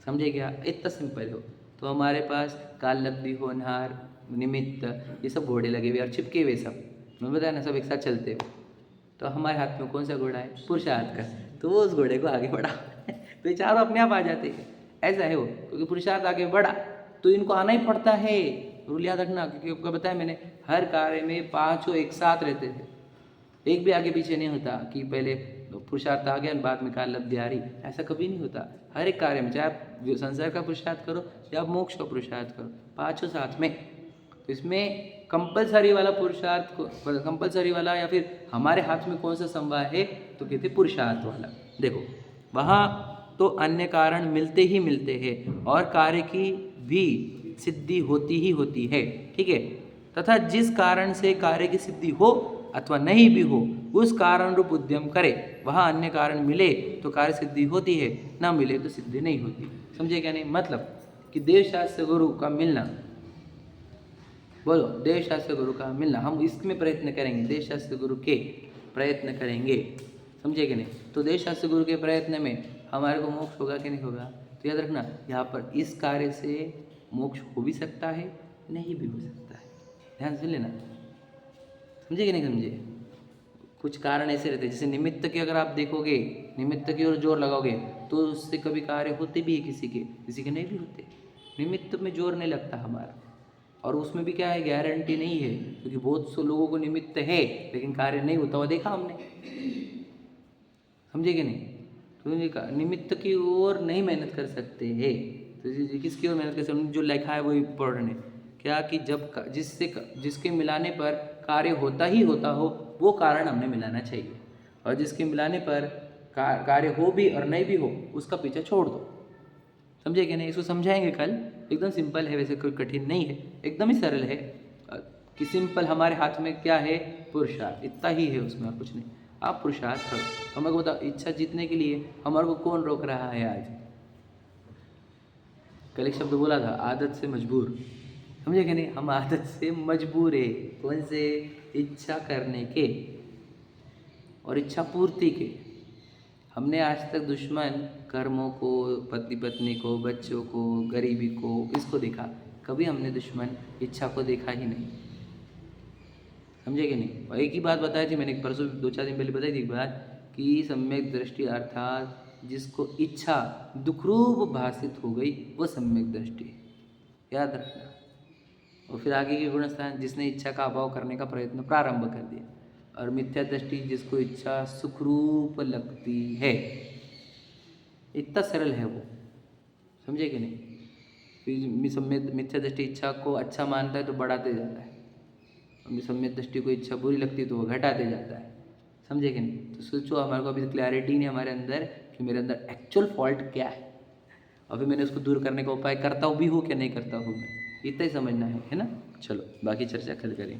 समझे क्या, इतना सिंपल हो। तो हमारे पास काल लब्धि होनहार निमित्त ये सब घोड़े लगे हुए और चिपके हुए सब, मैं बताया ना, सब एक साथ चलते हुए। तो हमारे हाथ में कौन सा घोड़ा है, पुरुषार्थ का, तो वो उस घोड़े को आगे बढ़ा तो ये चारों अपने आप आ जाते हैं, ऐसा है वो, क्योंकि पुरुषार्थ आगे बढ़ा तो इनको आना ही पड़ता है। रूल याद रखना, क्योंकि आपको बताया मैंने, हर कार्य में 5 एक साथ रहते थे, एक भी आगे पीछे नहीं होता कि पहले पुरुषार्थ आ गया बाद में काल लब्धि आ रही, ऐसा कभी नहीं होता। हर एक कार्य में, चाहे आप संसार का पुरुषार्थ करो या आप मोक्ष का पुरुषार्थ करो, 5 साथ में। तो इसमें कंपलसरी वाला पुरुषार्थ को, कंपलसरी वाला या फिर हमारे हाथ में कौन सा संभव है, तो कहते पुरुषार्थ वाला। देखो वहाँ तो अन्य कारण मिलते ही मिलते हैं और कार्य की भी सिद्धि होती ही होती है, ठीक है, तथा जिस कारण से कार्य की सिद्धि हो अथवा नहीं भी हो, उस कारण रूप उद्यम करे, वहाँ अन्य कारण मिले तो कार्य सिद्धि होती है, ना मिले तो सिद्धि नहीं होती, समझे क्या नहीं। मतलब कि देव शास्त्र गुरु का मिलना, बोलो देव शास्त्र गुरु का मिलना, हम इसमें प्रयत्न करेंगे, देव शास्त्र गुरु के प्रयत्न करेंगे, समझे कि नहीं। तो देव शास्त्र गुरु के प्रयत्न में हमारे को मोक्ष होगा कि नहीं होगा, तो याद रखना यहाँ पर इस कार्य से मोक्ष हो भी सकता है, नहीं भी हो सकता है, ध्यान से लेना, समझे कि नहीं समझे। कुछ कारण ऐसे रहते हैं, जैसे निमित्त के अगर आप देखोगे, निमित्त की ओर जोर लगाओगे तो उससे कभी कार्य होते भी है किसी के नहीं भी होते। निमित्त में जोर नहीं लगता हमारा, और उसमें भी क्या है, गारंटी नहीं है, क्योंकि बहुत से लोगों को निमित्त है लेकिन कार्य नहीं होता हुआ देखा हमने, समझे कि नहीं। तो निमित्त की ओर नहीं मेहनत कर सकते हैं, तो किसकी ओर मेहनत कर सकते, जो लिखा है वो इम्पोर्टेंट है, क्या कि जब जिसके मिलाने पर कार्य होता ही होता हो वो कारण हमने मिलाना चाहिए, और जिसके मिलाने पर कार्य हो भी और नहीं भी हो उसका पीछा छोड़ दो, समझे कि नहीं। इसको समझाएंगे कल, एकदम सिंपल है, वैसे कोई कठिन नहीं है, एकदम ही सरल है कि सिंपल हमारे हाथ में क्या है, पुरुषार्थ, इतना ही है, उसमें और कुछ नहीं। आप पुरुषार्थ करो, हमें को बताओ इच्छा जीतने के लिए हमारे को कौन रोक रहा है आज। कल एक शब्द बोला था, आदत से मजबूर, समझे कि नहीं, हम आदत से मजबूर है, कौन से, इच्छा करने के और इच्छा पूर्ति के। हमने आज तक दुश्मन कर्मों को, पति पत्नी को, बच्चों को, गरीबी को, इसको देखा, कभी हमने दुश्मन इच्छा को देखा ही नहीं, समझे कि नहीं। और एक ही बात बताई थी मैंने, परसों 2-4 दिन पहले बताई थी एक बात, कि सम्यक दृष्टि अर्थात जिसको इच्छा दुखरूप भाषित हो गई वो सम्यक दृष्टि, याद रखना। और फिर आगे के गुणस्थान, जिसने इच्छा का अभाव करने का प्रयत्न प्रारंभ कर दिया, और मिथ्या दृष्टि जिसको इच्छा सुखरूप लगती है, इतना सरल है वो, समझे कि नहीं। फिर मिथ्या दृष्टि इच्छा को अच्छा मानता है तो बढ़ाते जाता है, और सम्यक दृष्टि को इच्छा बुरी लगती है तो वो घटाते जाता है, समझे कि नहीं। तो सोचो हमारे को अभी क्लैरिटी नहीं हमारे अंदर कि मेरे अंदर एक्चुअल फॉल्ट क्या है, और फिर मैंने उसको दूर करने का उपाय करता हूँ भी हूँ क्या नहीं करता हूँ मैं, इतना ही समझना है ना। चलो बाकी चर्चा कल करें।